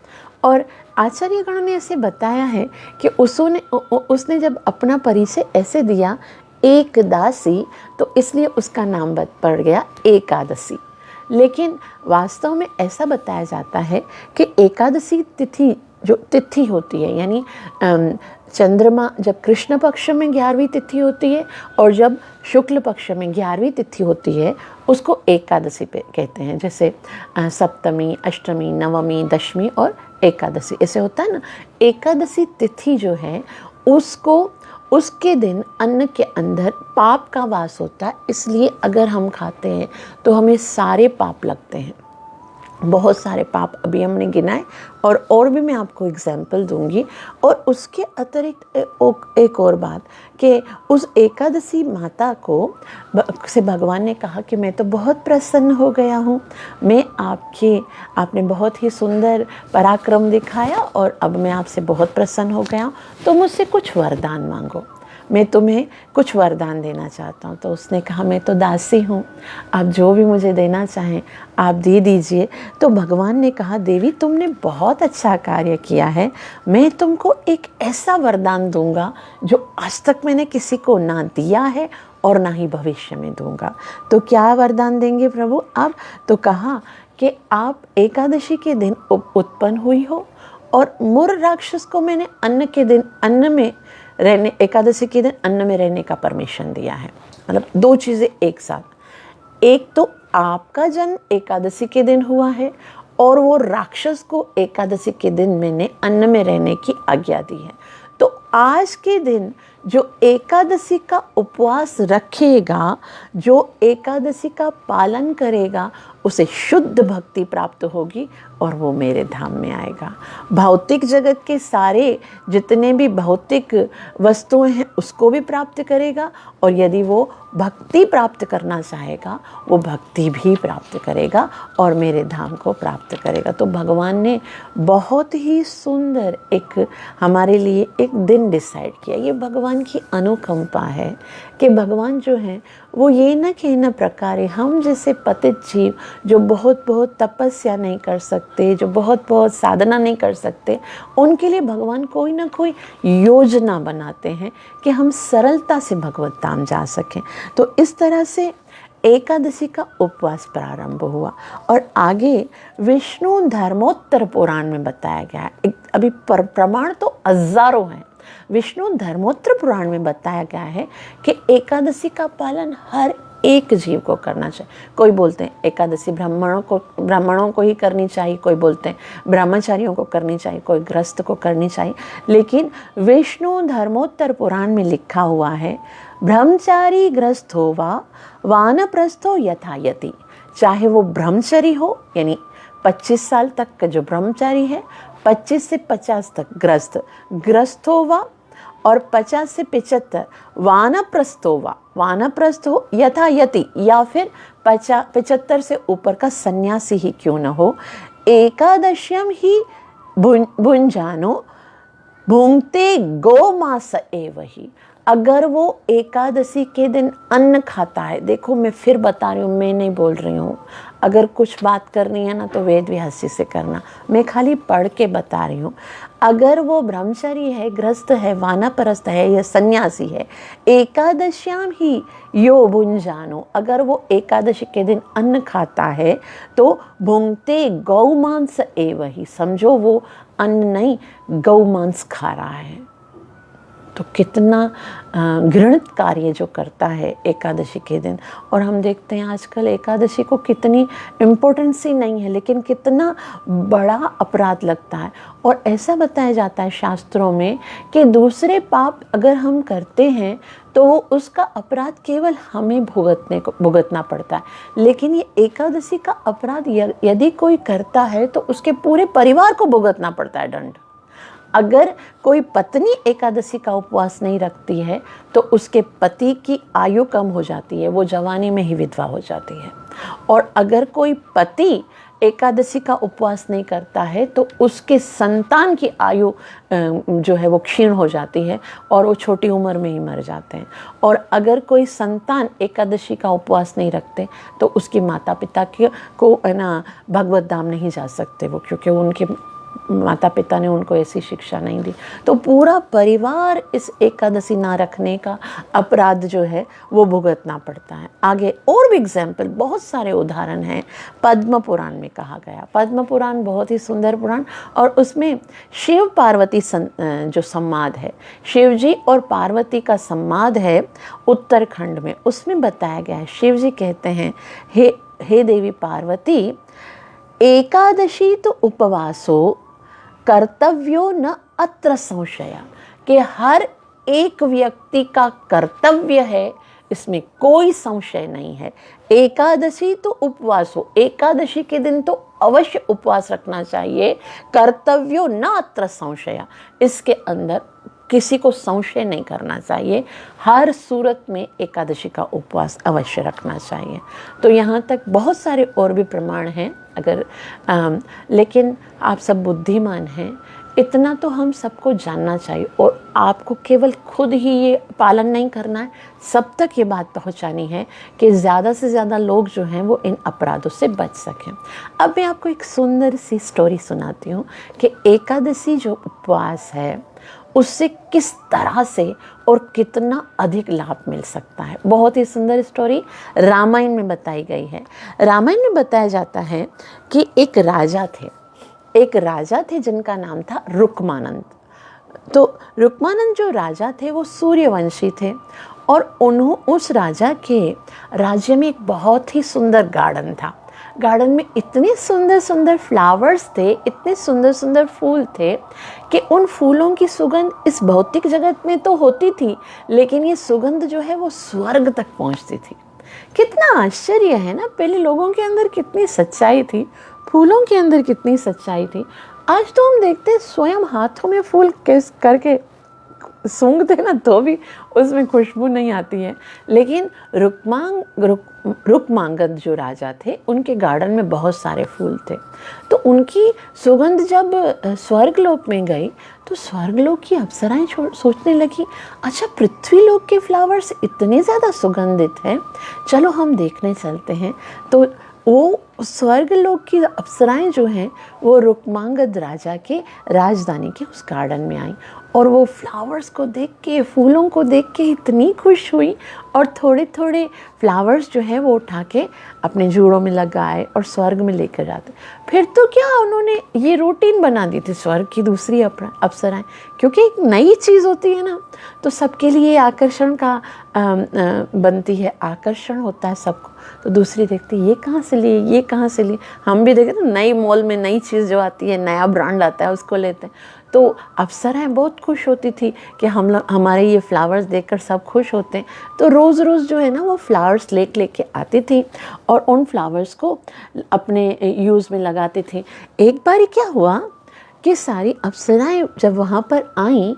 और आचार्यगण ने ऐसे बताया है कि उसने जब अपना परिचय ऐसे दिया एक दासी, तो इसलिए उसका नाम पड़ गया एकादशी। लेकिन वास्तव में ऐसा बताया जाता है कि एकादशी तिथि जो तिथि होती है, यानी चंद्रमा जब कृष्ण पक्ष में 11वीं तिथि होती है और जब शुक्ल पक्ष में 11वीं तिथि होती है, उसको एकादशी पे कहते हैं। जैसे सप्तमी, अष्टमी, नवमी, दशमी और एकादशी ऐसे होता है ना। एकादशी तिथि जो है उसके दिन अन्न के अंदर पाप का वास होता है, इसलिए अगर हम खाते हैं तो हमें सारे पाप लगते हैं, बहुत सारे पाप अभी हमने गिनाए और भी मैं आपको एग्जाम्पल दूंगी। और उसके अतिरिक्त एक और बात कि उस एकादशी माता से भगवान ने कहा कि मैं तो बहुत प्रसन्न हो गया हूँ, आपने बहुत ही सुंदर पराक्रम दिखाया और अब मैं आपसे बहुत प्रसन्न हो गया हूँ, तो मुझसे कुछ वरदान मांगो, मैं तुम्हें कुछ वरदान देना चाहता हूँ। तो उसने कहा मैं तो दासी हूँ, आप जो भी मुझे देना चाहें आप दे दीजिए। तो भगवान ने कहा देवी तुमने बहुत अच्छा कार्य किया है, मैं तुमको एक ऐसा वरदान दूंगा जो आज तक मैंने किसी को ना दिया है और ना ही भविष्य में दूंगा। तो क्या वरदान देंगे प्रभु आप? तो कहा कि आप एकादशी के दिन उत्पन्न हुई हो और मुर राक्षस को मैंने एकादशी के दिन अन्न में रहने का परमिशन दिया है। मतलब दो चीज़ें एक साथ, एक तो आपका जन्म एकादशी के दिन हुआ है और वो राक्षस को एकादशी के दिन मैंने अन्न में रहने की आज्ञा दी है। तो आज के दिन जो एकादशी का उपवास रखेगा, जो एकादशी का पालन करेगा, उसे शुद्ध भक्ति प्राप्त होगी और वो मेरे धाम में आएगा। भौतिक जगत के सारे जितने भी भौतिक वस्तुएं हैं उसको भी प्राप्त करेगा, और यदि वो भक्ति प्राप्त करना चाहेगा वो भक्ति भी प्राप्त करेगा और मेरे धाम को प्राप्त करेगा। तो भगवान ने बहुत ही सुंदर एक हमारे लिए एक दिन डिसाइड किया। ये भगवान की अनुकंपा है कि भगवान जो हैं वो ये न कि न प्रकार हम जैसे पतित जीव जो बहुत बहुत तपस्या नहीं कर सकते, जो बहुत बहुत साधना नहीं कर सकते, उनके लिए भगवान कोई ना कोई योजना बनाते हैं कि हम सरलता से भगवत धाम जा सकें। तो इस तरह से एकादशी का उपवास प्रारंभ हुआ और आगे विष्णु धर्मोत्तर पुराण में बताया गया है। अभी प्रमाण तो हजारों हैं। विष्णु धर्मोत्तर पुराण में बताया गया है कि एकादशी का पालन हर एक जीव को करना चाहिए। कोई बोलते हैं एकादशी ब्राह्मणों को ही करनी चाहिए, कोई बोलते हैं ब्रह्मचारियों को करनी चाहिए, कोई गृहस्थ को करनी चाहिए। लेकिन विष्णु धर्मोत्तर पुराण में लिखा हुआ है ब्रह्मचारी गृहस्थो वा वानप्रस्थो यथायति। चाहे वो ब्रह्मचारी हो यानी 25 साल तक का जो ब्रह्मचारी है, 25 से 50 तक गृहस्थो वा और 50 से 75 वानप्रस्थ हो यथायति, या फिर 75 से ऊपर का सन्यासी ही क्यों न हो। एकादश्यम ही भुंजानो भुंगते गो मास एव ही। अगर वो एकादशी के दिन अन्न खाता है, देखो मैं फिर बता रही हूँ, मैं नहीं बोल रही हूँ, अगर कुछ बात करनी है ना तो वेद व्यासी से करना, मैं खाली पढ़ के बता रही हूँ। अगर वो ब्रह्मचारी है, गृहस्थ है, वानप्रस्थ है या सन्यासी है, एकादश्याम ही यो भुंजानो, अगर वो एकादशी के दिन अन्न खाता है तो भुंगते गौ मांस एव ही, समझो वो अन्न नहीं गौ मांस खा रहा है। तो कितना घृणित कार्य जो करता है एकादशी के दिन। और हम देखते हैं आजकल एकादशी को कितनी इम्पोर्टेंस ही नहीं है, लेकिन कितना बड़ा अपराध लगता है। और ऐसा बताया जाता है शास्त्रों में कि दूसरे पाप अगर हम करते हैं तो उसका अपराध केवल हमें भुगतना पड़ता है, लेकिन ये एकादशी का अपराध यदि कोई करता है तो उसके पूरे परिवार को भुगतना पड़ता है दंड। अगर कोई पत्नी एकादशी का उपवास नहीं रखती है तो उसके पति की आयु कम हो जाती है, वो जवानी में ही विधवा हो जाती है। और अगर कोई पति एकादशी का उपवास नहीं करता है तो उसके संतान की आयु जो है वो क्षीण हो जाती है और वो छोटी उम्र में ही मर जाते हैं। और अगर कोई संतान एकादशी का उपवास नहीं रखते तो उसकी माता पिता को है ना भगवत धाम नहीं जा सकते वो, क्योंकि उनके माता पिता ने उनको ऐसी शिक्षा नहीं दी। तो पूरा परिवार इस एकादशी ना रखने का अपराध जो है वो भुगतना पड़ता है। आगे और भी एग्जाम्पल, बहुत सारे उदाहरण हैं। पद्म पुराण में कहा गया, पद्म पुराण बहुत ही सुंदर पुराण, और उसमें शिव पार्वती जो संवाद है, शिव जी और पार्वती का संवाद है उत्तराखंड में, उसमें बताया गया है। शिव जी कहते हैं, हे देवी पार्वती, एकादशी तो उपवासो कर्तव्यो न अत्र संशय, कि हर एक व्यक्ति का कर्तव्य है, इसमें कोई संशय नहीं है। एकादशी तो उपवासो, एकादशी के दिन तो अवश्य उपवास रखना चाहिए। कर्तव्यो न अत्र संशय, इसके अंदर किसी को संशय नहीं करना चाहिए। हर सूरत में एकादशी का उपवास अवश्य रखना चाहिए। तो यहाँ तक बहुत सारे और भी प्रमाण हैं, अगर लेकिन आप सब बुद्धिमान हैं, इतना तो हम सबको जानना चाहिए। और आपको केवल खुद ही ये पालन नहीं करना है, सब तक ये बात पहुंचानी है कि ज़्यादा से ज़्यादा लोग जो हैं वो इन अपराधों से बच सकें। अब मैं आपको एक सुंदर सी स्टोरी सुनाती हूँ कि एकादशी जो उपवास है उससे किस तरह से और कितना अधिक लाभ मिल सकता है। बहुत ही सुंदर स्टोरी रामायण में बताई गई है। रामायण में बताया जाता है कि एक राजा थे जिनका नाम था रुक्मानंद। तो रुक्मानंद जो राजा थे वो सूर्यवंशी थे, और उस राजा के राज्य में एक बहुत ही सुंदर गार्डन था। गार्डन में इतने सुंदर सुंदर फ्लावर्स थे, इतने सुंदर सुंदर फूल थे कि उन फूलों की सुगंध इस भौतिक जगत में तो होती थी, लेकिन ये सुगंध जो है वो स्वर्ग तक पहुंचती थी। कितना आश्चर्य है ना, पहले लोगों के अंदर कितनी सच्चाई थी, फूलों के अंदर कितनी सच्चाई थी। आज तो हम देखते हैं स्वयं हाथों में फूल किस करके सूंघते ना तो भी उसमें खुशबू नहीं आती है। लेकिन रुक्मांगद जो राजा थे, उनके गार्डन में बहुत सारे फूल थे, तो उनकी सुगंध जब स्वर्गलोक में गई तो स्वर्गलोक की अप्सराएं सोचने लगी, अच्छा पृथ्वी लोक के फ्लावर्स इतने ज़्यादा सुगंधित हैं, चलो हम देखने चलते हैं। तो वो स्वर्गलोक की अप्सराएं जो हैं वो रुक्मांगद राजा के राजधानी के उस गार्डन में आई, और वो फ्लावर्स को देख के, फूलों को देख के इतनी खुश हुई, और थोड़े थोड़े फ्लावर्स जो है वो उठा के अपने जूड़ों में लगाए और स्वर्ग में लेकर जाते। फिर तो क्या उन्होंने ये रूटीन बना दी थी स्वर्ग की दूसरी अप्सराएं, क्योंकि एक नई चीज़ होती है ना तो सबके लिए आकर्षण का बनती है, आकर्षण होता है सबको। तो दूसरी देखती ये कहाँ से ली, ये कहाँ से ली। हम भी देखें ना, नई मॉल में नई चीज़ जो आती है, नया ब्रांड आता है, उसको लेते हैं। तो अप्सराएं बहुत खुश होती थी कि हम लोग, हमारे ये फ्लावर्स देखकर सब खुश होते हैं। तो रोज़ रोज़ जो है ना वो फ्लावर्स लेके आती थी और उन फ्लावर्स को अपने यूज़ में लगाती थी। एक बार क्या हुआ कि सारी अप्सराएं जब वहाँ पर आईं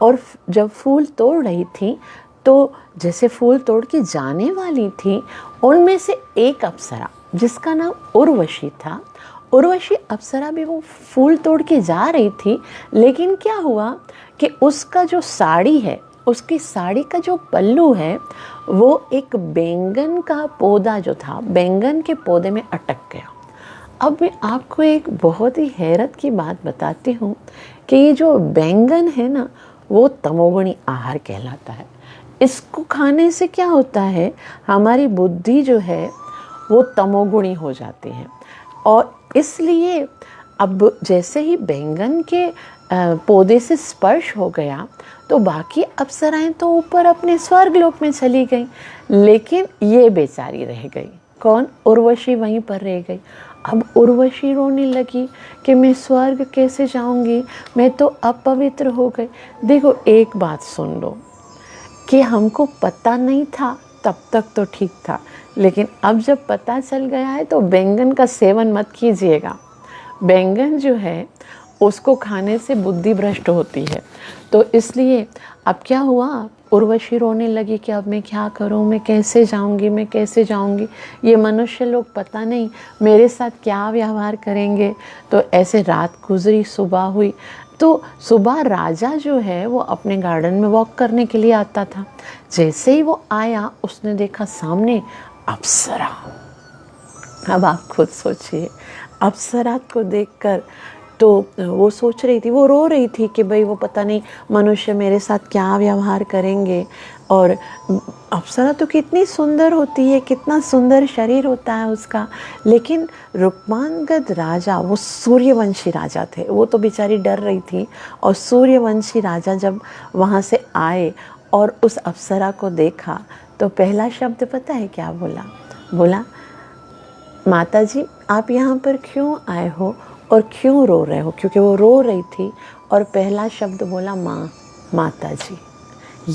और जब फूल तोड़ रही थी, तो जैसे फूल तोड़ के जाने वाली थी, उनमें से एक अप्सरा जिसका नाम उर्वशी था, उर्वशी अप्सरा भी वो फूल तोड़ के जा रही थी, लेकिन क्या हुआ कि उसका जो साड़ी है उसकी साड़ी का जो पल्लू है वो एक बैंगन का पौधा जो था, बैंगन के पौधे में अटक गया। अब मैं आपको एक बहुत ही हैरत की बात बताती हूँ कि ये जो बैंगन है ना, वो तमोगुणी आहार कहलाता है। इसको खाने से क्या होता है, हमारी बुद्धि जो है वो तमोगुणी हो जाती है। और इसलिए अब जैसे ही बैंगन के पौधे से स्पर्श हो गया तो बाकी अप्सराएं तो ऊपर अपने स्वर्ग लोक में चली गई, लेकिन ये बेचारी रह गई। कौन? उर्वशी वहीं पर रह गई। अब उर्वशी रोने लगी कि मैं स्वर्ग कैसे जाऊंगी, मैं तो अपवित्र हो गई। देखो एक बात सुन लो कि हमको पता नहीं था तब तक तो ठीक था, लेकिन अब जब पता चल गया है तो बैंगन का सेवन मत कीजिएगा। बैंगन जो है उसको खाने से बुद्धि भ्रष्ट होती है। तो इसलिए अब क्या हुआ, उर्वशी रोने लगी कि अब मैं क्या करूं, मैं कैसे जाऊंगी, मैं कैसे जाऊंगी, ये मनुष्य लोग पता नहीं मेरे साथ क्या व्यवहार करेंगे। तो ऐसे रात गुजरी, सुबह हुई। तो सुबह राजा जो है वो अपने गार्डन में वॉक करने के लिए आता था। जैसे ही वो आया उसने देखा सामने अप्सरा। अब आप खुद सोचिए, अप्सरा को देखकर तो वो सोच रही थी, वो रो रही थी कि भाई वो पता नहीं मनुष्य मेरे साथ क्या व्यवहार करेंगे। और अप्सरा तो कितनी सुंदर होती है, कितना सुंदर शरीर होता है उसका। लेकिन रुक्मांगद राजा, वो सूर्यवंशी राजा थे, वो तो बेचारी डर रही थी। और सूर्यवंशी राजा जब वहाँ से आए और उस अप्सरा को देखा तो पहला शब्द पता है क्या बोला? बोला, माता जी आप यहाँ पर क्यों आए हो और क्यों रो रहे हो? क्योंकि वो रो रही थी और पहला शब्द बोला माँ, माता जी।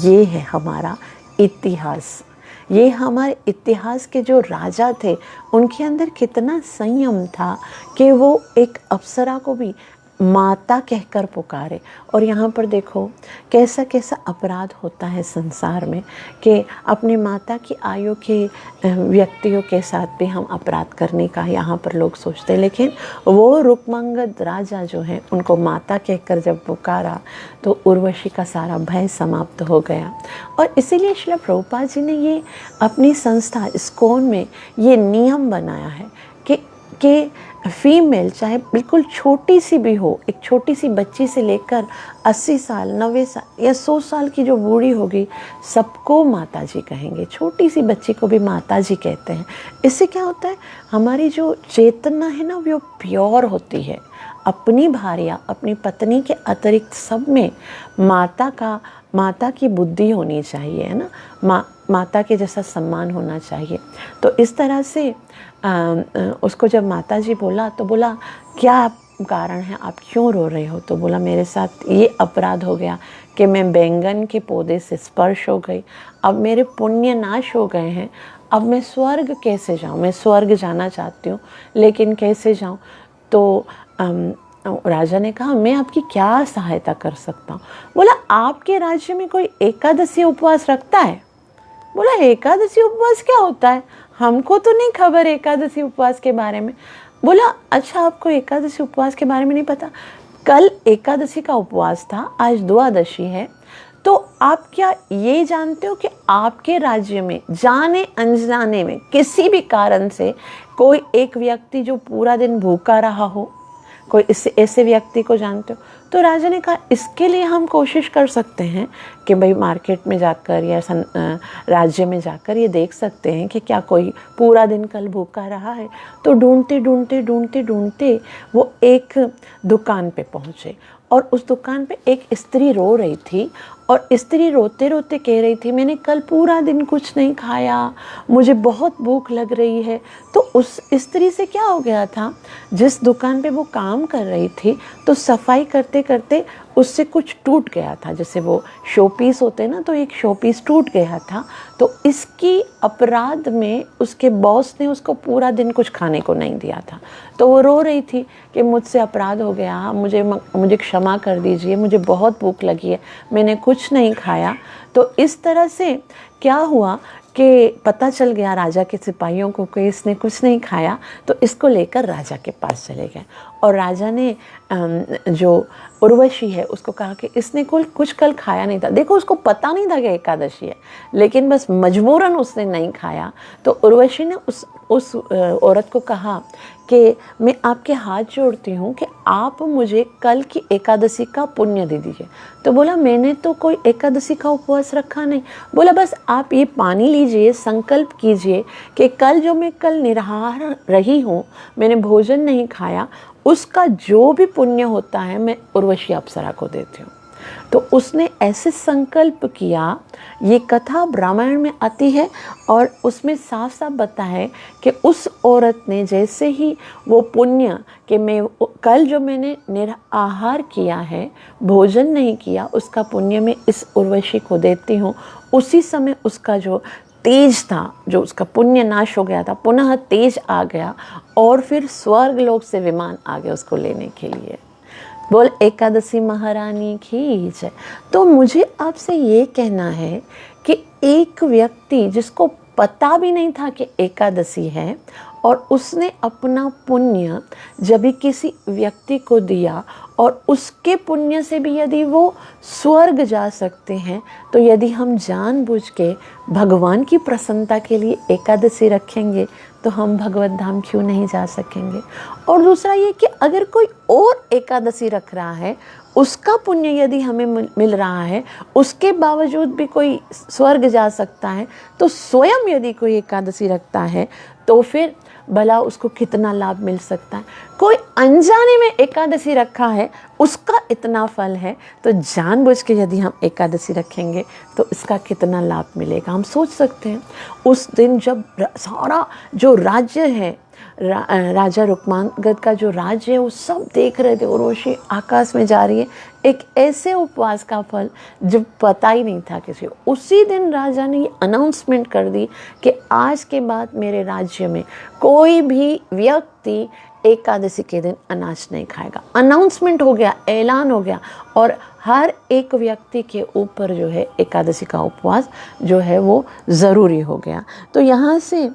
ये है हमारा इतिहास। ये हमारे इतिहास के जो राजा थे उनके अंदर कितना संयम था कि वो एक अप्सरा को भी माता कहकर पुकारे। और यहाँ पर देखो कैसा कैसा अपराध होता है संसार में कि अपने माता की आयु के व्यक्तियों के साथ भी हम अपराध करने का यहाँ पर लोग सोचते हैं। लेकिन वो रुक्मांगद राजा जो है उनको माता कहकर जब पुकारा तो उर्वशी का सारा भय समाप्त हो गया। और इसीलिए श्रील प्रभुपाद जी ने ये अपनी संस्था इस्कॉन में ये नियम बनाया है कि फीमेल चाहे बिल्कुल छोटी सी भी हो, एक छोटी सी बच्ची से लेकर 80 साल 90 साल या 100 साल की जो बूढ़ी होगी सबको माता जी कहेंगे। छोटी सी बच्ची को भी माता जी कहते हैं। इससे क्या होता है, हमारी जो चेतना है ना वो प्योर होती है। अपनी भार्या, अपनी पत्नी के अतिरिक्त सब में माता की बुद्धि होनी चाहिए, है ना। माता के जैसा सम्मान होना चाहिए। तो इस तरह से उसको जब माता जी बोला तो बोला क्या कारण है, आप क्यों रो रहे हो? तो बोला मेरे साथ ये अपराध हो गया कि मैं बैंगन के पौधे से स्पर्श हो गई, अब मेरे पुण्य नाश हो गए हैं, अब मैं स्वर्ग कैसे जाऊँ? मैं स्वर्ग जाना चाहती हूँ लेकिन कैसे जाऊँ? तो राजा ने कहा मैं आपकी क्या सहायता कर सकता हूँ? बोला आपके राज्य में कोई एकादशी उपवास रखता है? बोला एकादशी उपवास क्या होता है, हमको तो नहीं खबर एकादशी उपवास के बारे में। बोला अच्छा आपको एकादशी उपवास के बारे में नहीं पता, कल एकादशी का उपवास था, आज द्वादशी है। तो आप क्या ये जानते हो कि आपके राज्य में जाने अनजाने में किसी भी कारण से कोई एक व्यक्ति जो पूरा दिन भूखा रहा हो, कोई ऐसे व्यक्ति को जानते हो? तो राजा ने कहा इसके लिए हम कोशिश कर सकते हैं कि भाई मार्केट में जाकर या राज्य में जाकर ये देख सकते हैं कि क्या कोई पूरा दिन कल भूखा रहा है। तो ढूंढते वो एक दुकान पे पहुँचे और उस दुकान पे एक स्त्री रो रही थी और स्त्री रोते रोते कह रही थी मैंने कल पूरा दिन कुछ नहीं खाया, मुझे बहुत भूख लग रही है। तो उस स्त्री से क्या हो गया था, जिस दुकान पे वो काम कर रही थी तो सफाई करते करते उससे कुछ टूट गया था, जैसे वो शो पीस होते ना, तो एक शो पीस टूट गया था। तो इसकी अपराध में उसके बॉस ने उसको पूरा दिन कुछ खाने को नहीं दिया था। तो वो रो रही थी कि मुझसे अपराध हो गया, मुझे क्षमा कर दीजिए, मुझे बहुत भूख लगी है, मैंने कुछ नहीं खाया। तो इस तरह से क्या हुआ कि पता चल गया राजा के सिपाहियों को कि इसने कुछ नहीं खाया। तो इसको लेकर राजा के पास चले गए और राजा ने जो उर्वशी है उसको कहा कि इसने कुछ कल खाया नहीं था। देखो उसको पता नहीं था कि एकादशी है, लेकिन बस मजबूरन उसने नहीं खाया। तो उर्वशी ने उस औरत को कहा कि मैं आपके हाथ जोड़ती हूँ कि आप मुझे कल की एकादशी का पुण्य दे दीजिए। तो बोला मैंने तो कोई एकादशी का उपवास रखा नहीं। बोला बस आप ये पानी लीजिए, संकल्प कीजिए कि कल जो मैं कल निराहार रही हूँ, मैंने भोजन नहीं खाया, उसका जो भी पुण्य होता है मैं उर्वशी अप्सरा को देती हूँ। तो उसने ऐसे संकल्प किया। ये कथा रामायण में आती है और उसमें साफ साफ बताया है कि उस औरत ने जैसे ही वो पुण्य कि मैं कल जो मैंने निराहार किया है, भोजन नहीं किया, उसका पुण्य मैं इस उर्वशी को देती हूँ, उसी समय उसका जो तेज था, जो उसका पुण्य नाश हो गया था, पुनः तेज आ गया और फिर स्वर्ग लोक से विमान आ गया उसको लेने के लिए। बोल एकादशी महारानी की जय। तो मुझे आपसे ये कहना है कि एक व्यक्ति जिसको पता भी नहीं था कि एकादशी है और उसने अपना पुण्य जब भी किसी व्यक्ति को दिया और उसके पुण्य से भी यदि वो स्वर्ग जा सकते हैं, तो यदि हम जानबूझ के भगवान की प्रसन्नता के लिए एकादशी रखेंगे तो हम भगवत धाम क्यों नहीं जा सकेंगे। और दूसरा ये कि अगर कोई और एकादशी रख रहा है, उसका पुण्य यदि हमें मिल रहा है, उसके बावजूद भी कोई स्वर्ग जा सकता है, तो स्वयं यदि कोई एकादशी रखता है तो फिर भला उसको कितना लाभ मिल सकता है। कोई अनजाने में एकादशी रखा है, उसका इतना फल है, तो जानबूझ के यदि हम एकादशी रखेंगे तो इसका कितना लाभ मिलेगा, हम सोच सकते हैं। उस दिन जब सारा जो राज्य है, राजा रुक्मांगद का जो राज्य है, वो सब देख रहे थे उर्वशी आकाश में जा रही है, एक ऐसे उपवास का फल जो पता ही नहीं था किसी को। उसी दिन राजा ने ये अनाउंसमेंट कर दी कि आज के बाद मेरे राज्य में कोई भी व्यक्ति एकादशी के दिन अनाज नहीं खाएगा। अनाउंसमेंट हो गया, ऐलान हो गया और हर एक व्यक्ति के ऊपर जो है एकादशी का उपवास जो है वो ज़रूरी हो गया। तो यहाँ से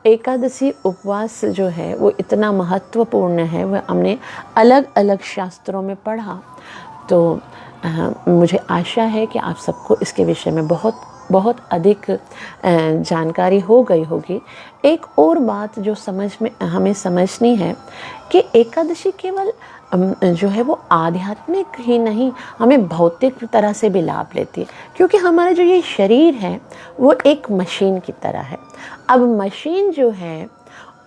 एकादशी उपवास जो है वो इतना महत्वपूर्ण है, वह हमने अलग अलग शास्त्रों में पढ़ा। तो मुझे आशा है कि आप सबको इसके विषय में बहुत बहुत अधिक जानकारी हो गई होगी। एक और बात जो हमें समझनी है कि एकादशी केवल जो है वो आध्यात्मिक ही नहीं, हमें भौतिक तरह से भी लाभ लेती है, क्योंकि हमारा जो ये शरीर है वो एक मशीन की तरह है। अब मशीन जो है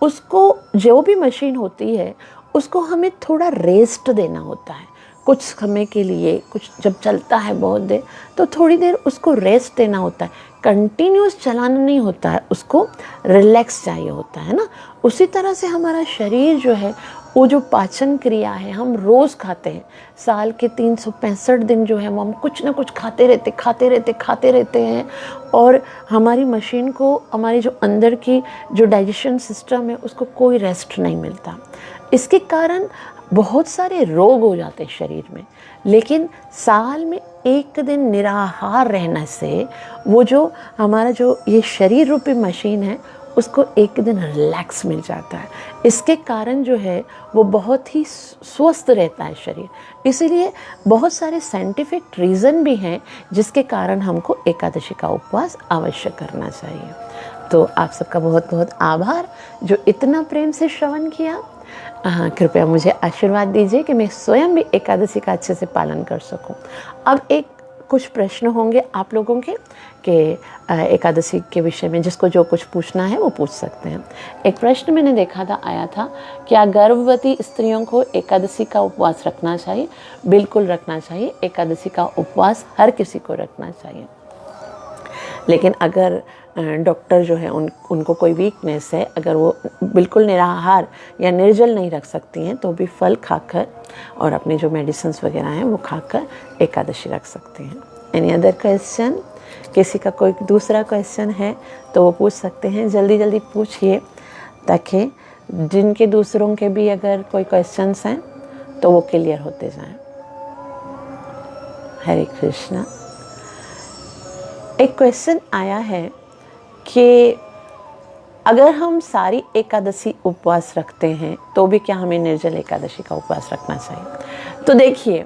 उसको, जो भी मशीन होती है उसको हमें थोड़ा रेस्ट देना होता है कुछ समय के लिए। कुछ जब चलता है बहुत देर, तो थोड़ी देर उसको रेस्ट देना होता है, कंटिन्यूस चलाना नहीं होता है, उसको रिलैक्स चाहिए होता है ना। उसी तरह से हमारा शरीर जो है वो जो पाचन क्रिया है, हम रोज़ खाते हैं, साल के 365 दिन जो है वो हम कुछ ना कुछ खाते रहते हैं और हमारी मशीन को, हमारी जो अंदर की जो डाइजेशन सिस्टम है उसको कोई रेस्ट नहीं मिलता। इसके कारण बहुत सारे रोग हो जाते हैं शरीर में। लेकिन साल में एक दिन निराहार रहने से वो जो हमारा जो ये शरीर रूपी मशीन है उसको एक दिन रिलैक्स मिल जाता है। इसके कारण जो है वो बहुत ही स्वस्थ रहता है शरीर। इसीलिए बहुत सारे साइंटिफिक रीज़न भी हैं जिसके कारण हमको एकादशी का उपवास अवश्य करना चाहिए। तो आप सबका बहुत बहुत आभार जो इतना प्रेम से श्रवण किया। कृपया मुझे आशीर्वाद दीजिए कि मैं स्वयं भी एकादशी का अच्छे से पालन कर सकूं। अब कुछ प्रश्न होंगे आप लोगों के कि एकादशी के विषय में जिसको जो कुछ पूछना है वो पूछ सकते हैं। एक प्रश्न मैंने देखा था, आया था, क्या गर्भवती स्त्रियों को एकादशी का उपवास रखना चाहिए? बिल्कुल रखना चाहिए। एकादशी का उपवास हर किसी को रखना चाहिए। लेकिन अगर डॉक्टर जो है उनको कोई वीकनेस है, अगर वो बिल्कुल निराहार या निर्जल नहीं रख सकती हैं, तो भी फल खाकर और अपने जो मेडिसिन्स वगैरह हैं वो खाकर एकादशी रख सकते हैं। Any other question? किसी का कोई दूसरा क्वेश्चन है तो वो पूछ सकते हैं, जल्दी जल्दी पूछिए ताकि जिनके दूसरों के भी अगर कोई क्वेश्चंस हैं तो वो क्लियर होते जाएं। हरे कृष्णा। एक क्वेश्चन आया है कि अगर हम सारी एकादशी उपवास रखते हैं तो भी क्या हमें निर्जल एकादशी का उपवास रखना चाहिए? तो देखिए,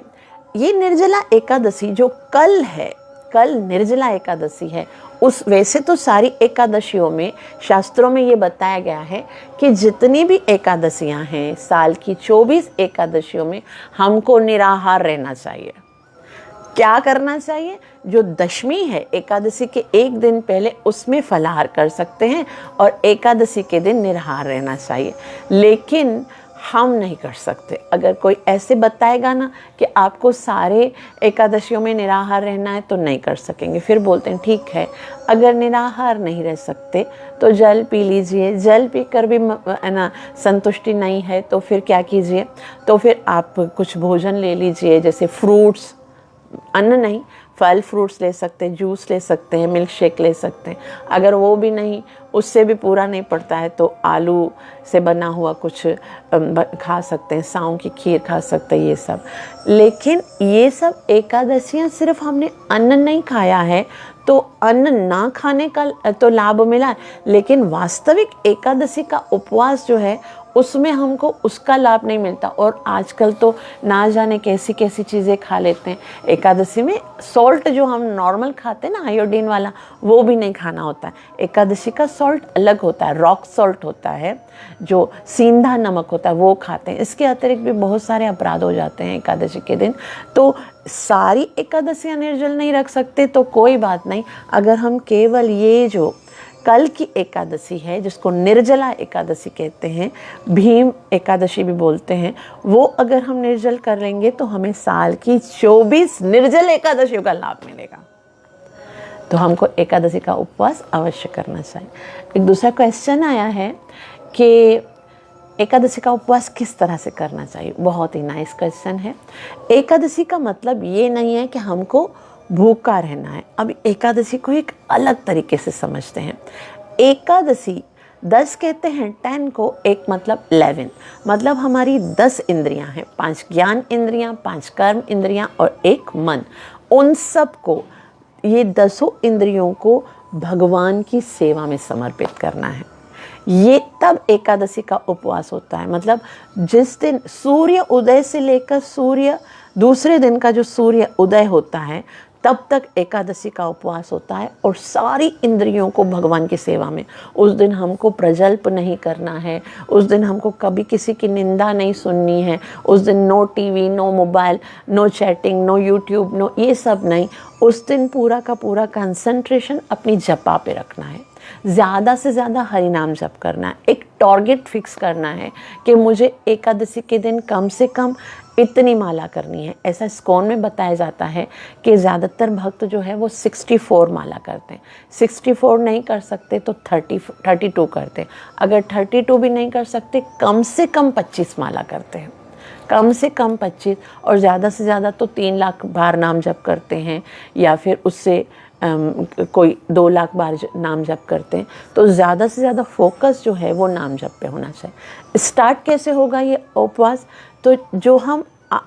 ये निर्जला एकादशी जो कल है, कल निर्जला एकादशी है, उस वैसे तो सारी एकादशियों में शास्त्रों में ये बताया गया है कि जितनी भी एकादशियां हैं, साल की 24 एकादशियों में हमको निराहार रहना चाहिए। क्या करना चाहिए? जो दशमी है एकादशी के एक दिन पहले, उसमें फलाहार कर सकते हैं और एकादशी के दिन निराहार रहना चाहिए। लेकिन हम नहीं कर सकते। अगर कोई ऐसे बताएगा ना कि आपको सारे एकादशियों में निराहार रहना है, तो नहीं कर सकेंगे। फिर बोलते हैं ठीक है, अगर निराहार नहीं रह सकते तो जल पी लीजिए। जल पीकर भी ना संतुष्टि नहीं है तो फिर क्या कीजिए? तो फिर आप कुछ भोजन ले लीजिए, जैसे फ्रूट्स, अन्न नहीं, फल फ्रूट्स ले सकते हैं, जूस ले सकते हैं, मिल्क शेक ले सकते हैं। अगर वो भी नहीं, उससे भी पूरा नहीं पड़ता है तो आलू से बना हुआ कुछ खा सकते हैं, साँव की खीर खा सकते हैं, ये सब। लेकिन ये सब एकादशियाँ सिर्फ हमने अन्न नहीं खाया है तो अन्न ना खाने का तो लाभ मिला, लेकिन वास्तविक एकादशी का उपवास जो है उसमें हमको उसका लाभ नहीं मिलता। और आजकल तो ना जाने कैसी कैसी चीज़ें खा लेते हैं एकादशी में। सॉल्ट जो हम नॉर्मल खाते हैं ना, आयोडीन वाला, वो भी नहीं खाना होता है। एकादशी का सॉल्ट अलग होता है, रॉक सॉल्ट होता है, जो सींधा नमक होता है, वो खाते हैं। इसके अतिरिक्त भी बहुत सारे अपराध हो जाते हैं एकादशी के दिन। तो सारी एकादशियाँ निर्जल नहीं रख सकते तो कोई बात नहीं। अगर हम केवल ये जो कल की एकादशी है, जिसको निर्जला एकादशी कहते हैं, भीम एकादशी भी बोलते हैं, वो अगर हम निर्जल कर लेंगे तो हमें साल की 24 निर्जल एकादशियों का लाभ मिलेगा। तो हमको एकादशी का उपवास अवश्य करना चाहिए। एक दूसरा क्वेश्चन आया है कि एकादशी का उपवास किस तरह से करना चाहिए। बहुत ही नाइस क्वेश्चन है। एकादशी का मतलब ये नहीं है कि हमको भूखा रहना है। अब एकादशी को एक अलग तरीके से समझते हैं। एकादशी 10 कहते हैं, 10 को एक मतलब 11, मतलब हमारी 10 इंद्रियां हैं, 5 ज्ञान इंद्रियां, 5 कर्म इंद्रियां और 1 मन। उन सब को, ये 10 इंद्रियों को भगवान की सेवा में समर्पित करना है। ये तब एकादशी का उपवास होता है। मतलब जिस दिन सूर्य उदय से लेकर सूर्य दूसरे दिन का जो सूर्य उदय होता है, तब तक एकादशी का उपवास होता है। और सारी इंद्रियों को भगवान की सेवा में, उस दिन हमको प्रजल्प नहीं करना है, उस दिन हमको कभी किसी की निंदा नहीं सुननी है, उस दिन no TV, no mobile, no chatting, no YouTube, no ये सब नहीं। उस दिन पूरा का पूरा कंसंट्रेशन अपनी जपा पे रखना है। ज़्यादा से ज़्यादा हरि नाम जप करना है। एक टारगेट फिक्स करना है कि मुझे एकादशी के दिन कम से कम इतनी माला करनी है। ऐसा इस्कॉन में बताया जाता है कि ज़्यादातर भक्त जो है वो 64 माला करते हैं। 64 नहीं कर सकते तो 32 करते हैं। अगर 32 भी नहीं कर सकते, कम से कम 25 माला करते हैं, कम से कम 25। और ज़्यादा से ज़्यादा तो 3 लाख बार नाम जप करते हैं, या फिर उससे कोई 2 लाख बार नाम जप करते हैं। तो ज़्यादा से ज़्यादा फोकस जो है वो नाम जप पे होना चाहिए। स्टार्ट कैसे होगा ये उपवास? तो जो हम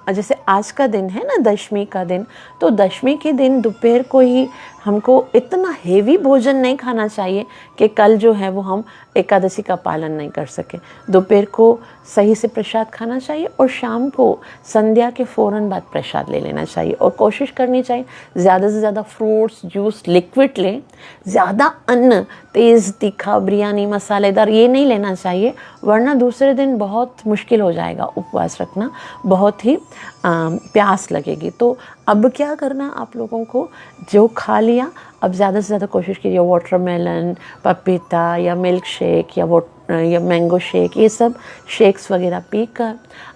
जैसे आज का दिन है ना, दशमी का दिन, तो दशमी के दिन दोपहर को ही हमको इतना हेवी भोजन नहीं खाना चाहिए कि कल जो है वो हम एकादशी का पालन नहीं कर सके। दोपहर को सही से प्रसाद खाना चाहिए और शाम को संध्या के फ़ौरन बाद प्रसाद ले लेना चाहिए। और कोशिश करनी चाहिए ज़्यादा से ज़्यादा फ्रूट्स, जूस, लिक्विड लें। ज़्यादा अन्न, तेज़, तीखा, बिरयानी, मसालेदार ये नहीं लेना चाहिए, वरना दूसरे दिन बहुत मुश्किल हो जाएगा उपवास रखना, बहुत ही प्यास लगेगी। तो अब क्या करना, आप लोगों को जो खा लिया, अब ज़्यादा से ज़्यादा कोशिश कीजिए वाटरमेलन, पपीता या मिल्क शेक या मैंगो शेक, ये सब शेक्स वगैरह पीकर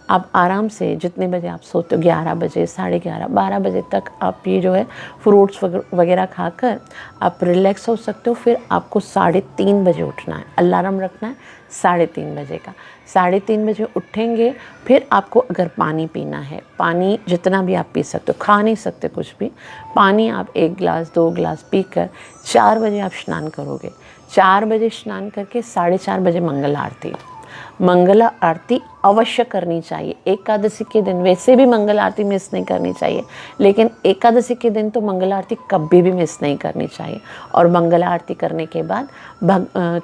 आप आराम से, जितने बजे आप सोते हो, 11 बजे, 11:30, 12 बजे तक आप ये जो है फ्रूट्स वगैरह खाकर आप रिलैक्स हो सकते हो। फिर आपको 3:30 बजे उठना है, अलार्म रखना है 3:30 बजे का। 3:30 बजे उठेंगे। फिर आपको अगर पानी पीना है, पानी जितना भी आप पी सकते हो, खा नहीं सकते कुछ भी, पानी आप 1 गिलास 2 गिलास पीकर 4 बजे आप स्नान करोगे। 4 बजे स्नान करके 4:30 बजे मंगल आरती। मंगला आरती अवश्य करनी चाहिए। एकादशी के दिन वैसे भी मंगल आरती मिस नहीं करनी चाहिए, लेकिन एकादशी के दिन तो मंगल आरती कभी भी मिस नहीं करनी चाहिए। और मंगल आरती करने के बाद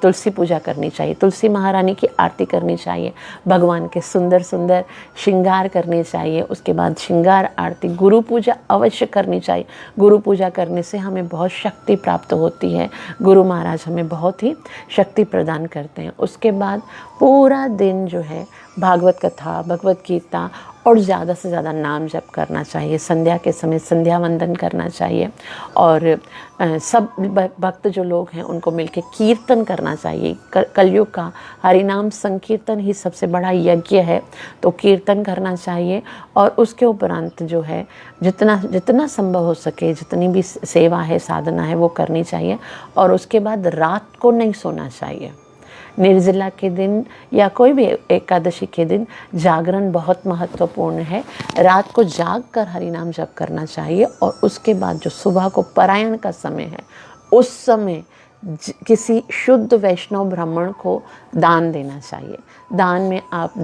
तुलसी पूजा करनी चाहिए, तुलसी महारानी की आरती करनी चाहिए, भगवान के सुंदर सुंदर श्रृंगार करने चाहिए। उसके बाद श्रृंगार आरती, गुरु पूजा अवश्य करनी चाहिए। गुरु पूजा करने से हमें बहुत शक्ति प्राप्त होती है, गुरु महाराज हमें बहुत ही शक्ति प्रदान करते हैं। उसके बाद पूरा दिन जो है भागवत कथा, भगवत गीता और ज़्यादा से ज़्यादा नाम जप करना चाहिए। संध्या के समय संध्या वंदन करना चाहिए और सब भक्त जो लोग हैं उनको मिलके कीर्तन करना चाहिए। कलयुग का हरिनाम संकीर्तन ही सबसे बड़ा यज्ञ है, तो कीर्तन करना चाहिए। और उसके उपरांत जो है जितना संभव हो सके, जितनी भी सेवा है, साधना है, वो करनी चाहिए। और उसके बाद रात को नहीं सोना चाहिए। निर्जला के दिन या कोई भी एकादशी के दिन जागरण बहुत महत्वपूर्ण है। रात को जाग कर हरिनाम जप करना चाहिए। और उसके बाद जो सुबह को परायण का समय है, उस समय किसी शुद्ध वैष्णव ब्राह्मण को दान देना चाहिए। दान में आप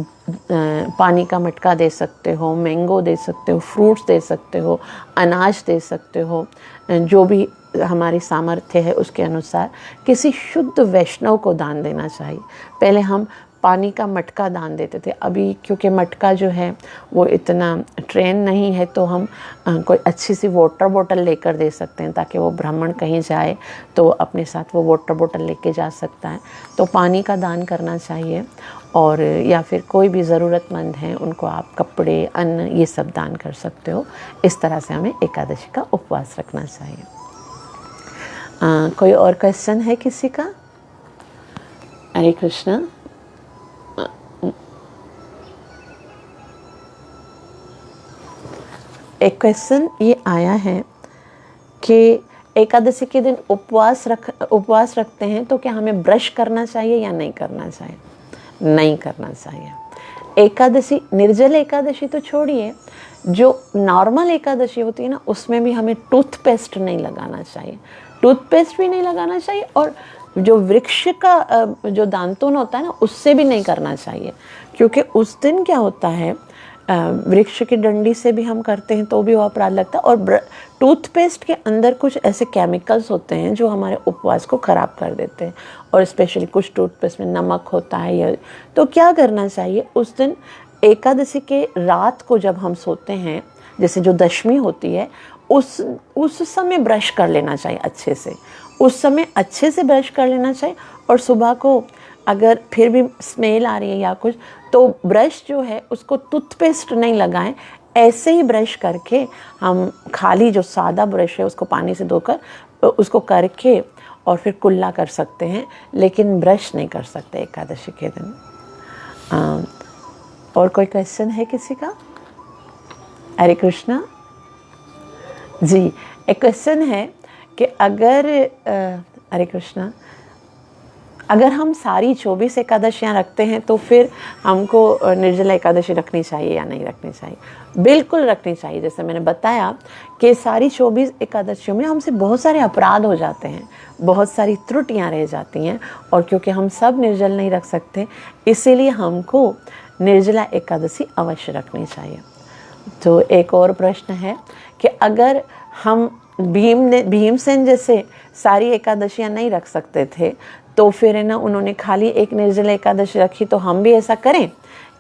पानी का मटका दे सकते हो, मैंगो दे सकते हो, फ्रूट्स दे सकते हो, अनाज दे सकते हो, जो भी हमारी सामर्थ्य है उसके अनुसार किसी शुद्ध वैष्णव को दान देना चाहिए। पहले हम पानी का मटका दान देते थे, अभी क्योंकि मटका जो है वो इतना ट्रेन नहीं है, तो हम कोई अच्छी सी वाटर बोतल लेकर दे सकते हैं, ताकि वो ब्राह्मण कहीं जाए तो अपने साथ वो वाटर बोतल लेके जा सकता है। तो पानी का दान करना चाहिए। और या फिर कोई भी ज़रूरतमंद हैं उनको आप कपड़े, अन्न, ये सब दान कर सकते हो। इस तरह से हमें एकादशी का उपवास रखना चाहिए। कोई और क्वेश्चन है किसी का? हरे कृष्णा। एक क्वेश्चन ये आया है कि एकादशी के दिन उपवास रखते हैं तो क्या हमें ब्रश करना चाहिए या नहीं करना चाहिए? नहीं करना चाहिए। एकादशी, निर्जल एकादशी तो छोड़िए, जो नॉर्मल एकादशी होती है ना, उसमें भी हमें टूथपेस्ट नहीं लगाना चाहिए। टूथपेस्ट भी नहीं लगाना चाहिए और जो वृक्ष का जो दांतुन होता है ना, उससे भी नहीं करना चाहिए। क्योंकि उस दिन क्या होता है, वृक्ष की डंडी से भी हम करते हैं तो भी वो अपराध लगता है। और टूथपेस्ट के अंदर कुछ ऐसे केमिकल्स होते हैं जो हमारे उपवास को ख़राब कर देते हैं। और स्पेशली कुछ टूथपेस्ट में नमक होता है या, तो क्या करना चाहिए उस दिन एकादशी के रात को जब हम सोते हैं, जैसे जो दशमी होती है, उस समय ब्रश कर लेना चाहिए अच्छे से। उस समय अच्छे से ब्रश कर लेना चाहिए। और सुबह को अगर फिर भी स्मेल आ रही है या कुछ, तो ब्रश जो है उसको टूथपेस्ट नहीं लगाएं, ऐसे ही ब्रश करके हम खाली जो सादा ब्रश है उसको पानी से धोकर उसको करके और फिर कुल्ला कर सकते हैं, लेकिन ब्रश नहीं कर सकते एकादशी के दिन। और कोई क्वेश्चन है किसी का? हरे कृष्णा जी। एक क्वेश्चन है कि अगर हरे कृष्णा, अगर हम सारी 24 एकादशियाँ रखते हैं तो फिर हमको निर्जला एकादशी रखनी चाहिए या नहीं रखनी चाहिए? बिल्कुल रखनी चाहिए। जैसे मैंने बताया कि सारी 24 एकादशियों में हमसे बहुत सारे अपराध हो जाते हैं, बहुत सारी त्रुटियाँ रह जाती हैं। और क्योंकि हम सब निर्जल नहीं रख सकते, इसीलिए हमको निर्जला एकादशी अवश्य रखनी चाहिए। तो एक और प्रश्न है कि अगर हम भीमसेन जैसे सारी एकादशियाँ नहीं रख सकते थे, तो फिर है ना उन्होंने खाली एक निर्जल एकादशी रखी, तो हम भी ऐसा करें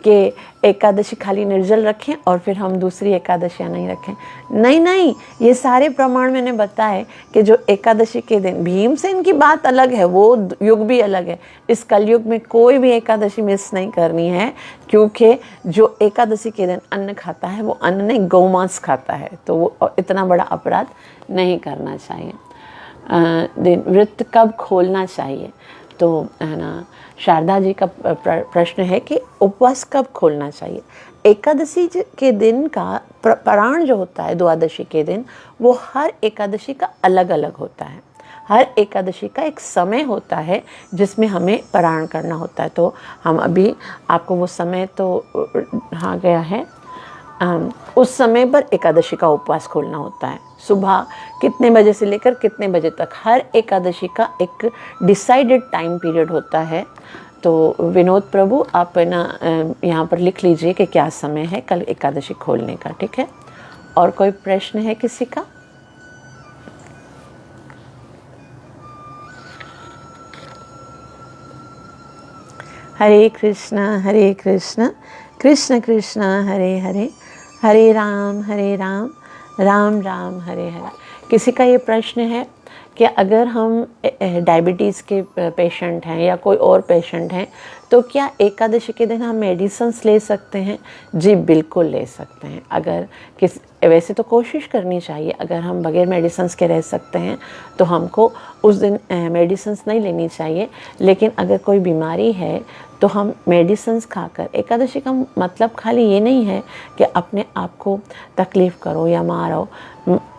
कि एकादशी खाली निर्जल रखें और फिर हम दूसरी एकादशियाँ नहीं रखें? नहीं नहीं, ये सारे प्रमाण मैंने बताए कि जो एकादशी के दिन, भीमसेन की बात अलग है, वो युग भी अलग है। इस कलयुग में कोई भी एकादशी मिस नहीं करनी है, क्योंकि जो एकादशी के दिन अन्न खाता है वो अन्न नहीं गौमांस खाता है, तो वो इतना बड़ा अपराध नहीं करना चाहिए। व्रत कब खोलना चाहिए? तो है ना, शारदा जी का प्रश्न है कि उपवास कब खोलना चाहिए। एकादशी के दिन का पारायण जो होता है, द्वादशी के दिन, वो हर एकादशी का अलग अलग होता है। हर एकादशी का एक समय होता है जिसमें हमें पारायण करना होता है। तो हम अभी आपको वो समय तो हाँ गया है, उस समय पर एकादशी का उपवास खोलना होता है। सुबह कितने बजे से लेकर कितने बजे तक, हर एकादशी का एक डिसाइडेड टाइम पीरियड होता है तो विनोद प्रभु आप ना यहाँ पर लिख लीजिए कि क्या समय है कल एकादशी खोलने का, ठीक है। और कोई प्रश्न है किसी का? हरे कृष्णा कृष्ण कृष्ण हरे हरे, हरे राम राम राम हरे हरे। किसी का ये प्रश्न है कि अगर हम डायबिटीज़ के पेशेंट हैं या कोई और पेशेंट हैं तो क्या एकादशी के दिन हम मेडिसिन्स ले सकते हैं? जी बिल्कुल ले सकते हैं। अगर वैसे तो कोशिश करनी चाहिए, अगर हम बगैर मेडिसिन्स के रह सकते हैं तो हमको उस दिन मेडिसिन्स नहीं लेनी चाहिए। लेकिन अगर कोई बीमारी है तो हम मेडिसिन्स खाकर, एकादशी का मतलब खाली ये नहीं है कि अपने आप को तकलीफ़ करो या मारो,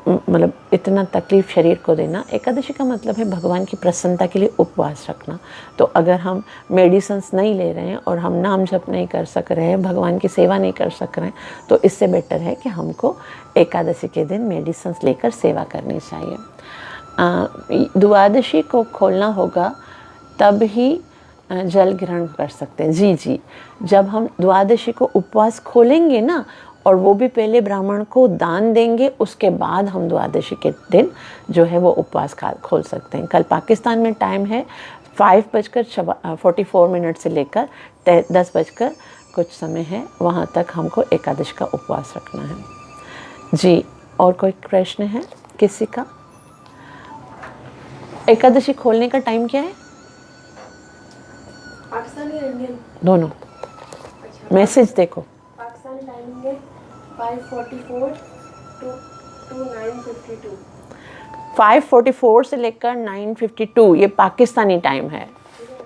मतलब इतना तकलीफ़ शरीर को देना। एकादशी का मतलब है भगवान की प्रसन्नता के लिए उपवास रखना। तो अगर हम मेडिसिन्स नहीं ले रहे हैं और हम नाम जप नहीं कर सक रहे हैं, भगवान की सेवा नहीं कर सक रहे हैं, तो इससे बेटर है कि हमको एकादशी के दिन मेडिसिन्स लेकर सेवा करनी चाहिए। द्वादशी को खोलना होगा तब ही जल ग्रहण कर सकते हैं। जी, जब हम द्वादशी को उपवास खोलेंगे ना, और वो भी पहले ब्राह्मण को दान देंगे, उसके बाद हम द्वादशी के दिन जो है वो उपवास खोल सकते हैं। कल पाकिस्तान में टाइम है 5:44 से लेकर 10 कुछ समय है, वहाँ तक हमको एकादशी का उपवास रखना है। जी, और कोई प्रश्न है किसी का? एकादशी खोलने का टाइम क्या है? पाकिस्तानी और इंडियन दोनों। अच्छा, मैसेज देखो। पाकिस्तानी टाइमिंग है 5:44 to 9:52। 5:44 से लेकर 9:52 ये पाकिस्तानी टाइम है।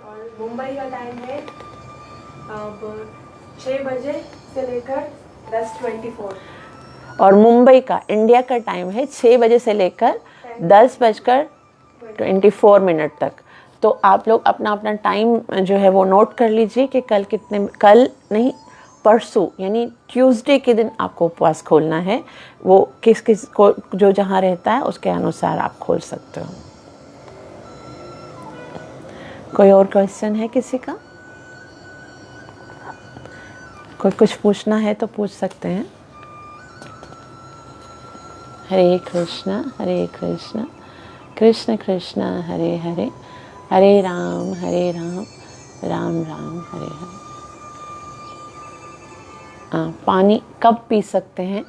और मुंबई का टाइम है अब 6 बजे से लेकर 10:24। और मुंबई का, इंडिया का टाइम है 6 बजे से लेकर 10:24 तक। तो आप लोग अपना अपना टाइम जो है वो नोट कर लीजिए कि कल नहीं परसों यानी ट्यूसडे के दिन आपको उपवास खोलना है। वो किस को जो जहाँ रहता है उसके अनुसार आप खोल सकते हो। कोई और क्वेश्चन है किसी का? कोई कुछ पूछना है तो पूछ सकते हैं। हरे कृष्णा कृष्ण कृष्ण हरे हरे, हरे राम राम राम हरे हरे। पानी कब पी सकते हैं?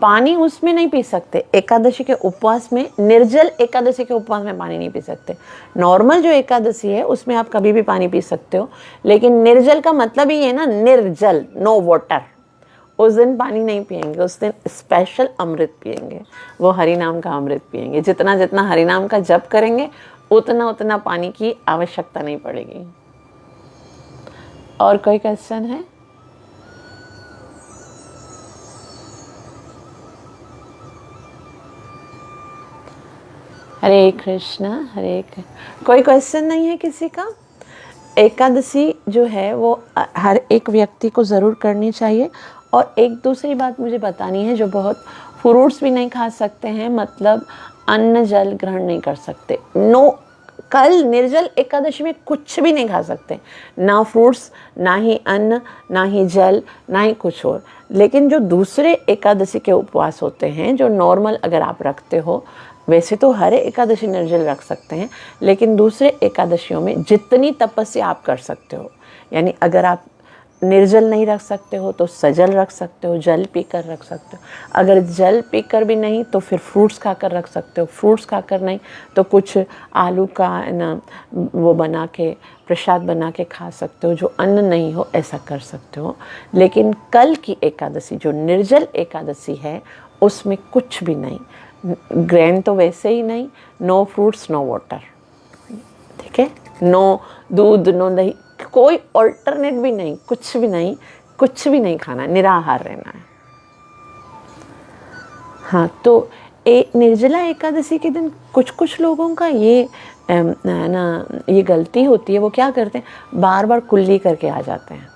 पानी उसमें नहीं पी सकते। एकादशी के उपवास में, निर्जल एकादशी के उपवास में पानी नहीं पी सकते। नॉर्मल जो एकादशी है उसमें आप कभी भी पानी पी सकते हो, लेकिन निर्जल का मतलब ही है ना निर्जल, नो वाटर। उस दिन पानी नहीं पिएंगे, उस दिन स्पेशल अमृत पिएंगे, वो हरि नाम का अमृत पिएंगे। जितना जितना हरि नाम का जप करेंगे उतना उतना पानी की आवश्यकता नहीं पड़ेगी। और कोई क्वेश्चन है? हरे कृष्णा कोई क्वेश्चन नहीं है किसी का? एकादशी जो है वो हर एक व्यक्ति को ज़रूर करनी चाहिए। और एक दूसरी बात मुझे बतानी है, जो बहुत फ्रूट्स भी नहीं खा सकते हैं, मतलब अन्न जल ग्रहण नहीं कर सकते। कल निर्जल एकादशी में कुछ भी नहीं खा सकते, ना फ्रूट्स, ना ही अन्न, ना ही जल, ना ही कुछ और। लेकिन जो दूसरे एकादशी के उपवास होते हैं, जो नॉर्मल अगर आप रखते हो, वैसे तो हर एकादशी निर्जल रख सकते हैं, लेकिन दूसरे एकादशियों में जितनी तपस्या आप कर सकते हो, यानी अगर आप निर्जल नहीं रख सकते हो तो सजल रख सकते हो, जल पीकर रख सकते हो। अगर जल पीकर भी नहीं तो फिर फ्रूट्स खाकर रख सकते हो। फ्रूट्स खाकर नहीं तो कुछ आलू का ना वो बना के, प्रसाद बना के खा सकते हो, जो अन्न नहीं हो ऐसा कर सकते हो। लेकिन कल की एकादशी जो निर्जल एकादशी है उसमें कुछ भी नहीं, ग्रेन तो वैसे ही नहीं, नो फ्रूट्स नो वाटर, ठीक है, नो दूध नो दही, कोई ऑल्टरनेट भी नहीं, कुछ भी नहीं खाना, निराहार रहना है। हाँ, तो निर्जला एकादशी के दिन कुछ लोगों का ये गलती होती है। वो क्या करते हैं, बार बार कुल्ली करके आ जाते हैं,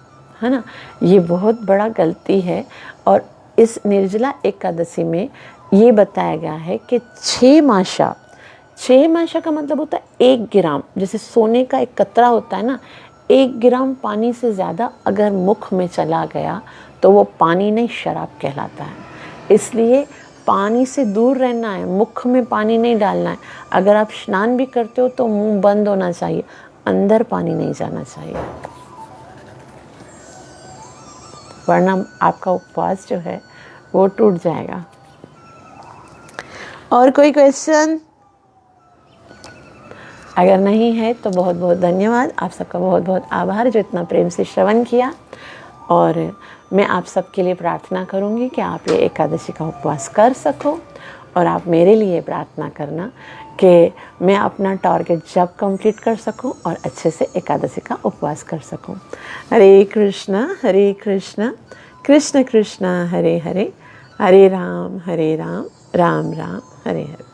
है ना। ये बहुत बड़ा गलती है। और इस निर्जला एकादशी में ये बताया गया है कि 6 माशा का मतलब होता है 1 ग्राम, जैसे सोने का एक कतरा होता है ना, 1 ग्राम पानी से ज़्यादा अगर मुख में चला गया तो वो पानी नहीं, शराब कहलाता है। इसलिए पानी से दूर रहना है, मुख में पानी नहीं डालना है। अगर आप स्नान भी करते हो तो मुंह बंद होना चाहिए, अंदर पानी नहीं जाना चाहिए, वरना आपका उपवास जो है वो टूट जाएगा। और कोई क्वेश्चन? अगर नहीं है तो बहुत बहुत धन्यवाद, आप सबका बहुत बहुत आभार जो इतना प्रेम से श्रवण किया। और मैं आप सबके लिए प्रार्थना करूंगी कि आप ये एकादशी का उपवास कर सको, और आप मेरे लिए प्रार्थना करना कि मैं अपना टारगेट जब कंप्लीट कर सकूं और अच्छे से एकादशी का उपवास कर सकूं। हरे कृष्णा कृष्ण कृष्ण हरे हरे, हरे राम राम राम हरे हरे।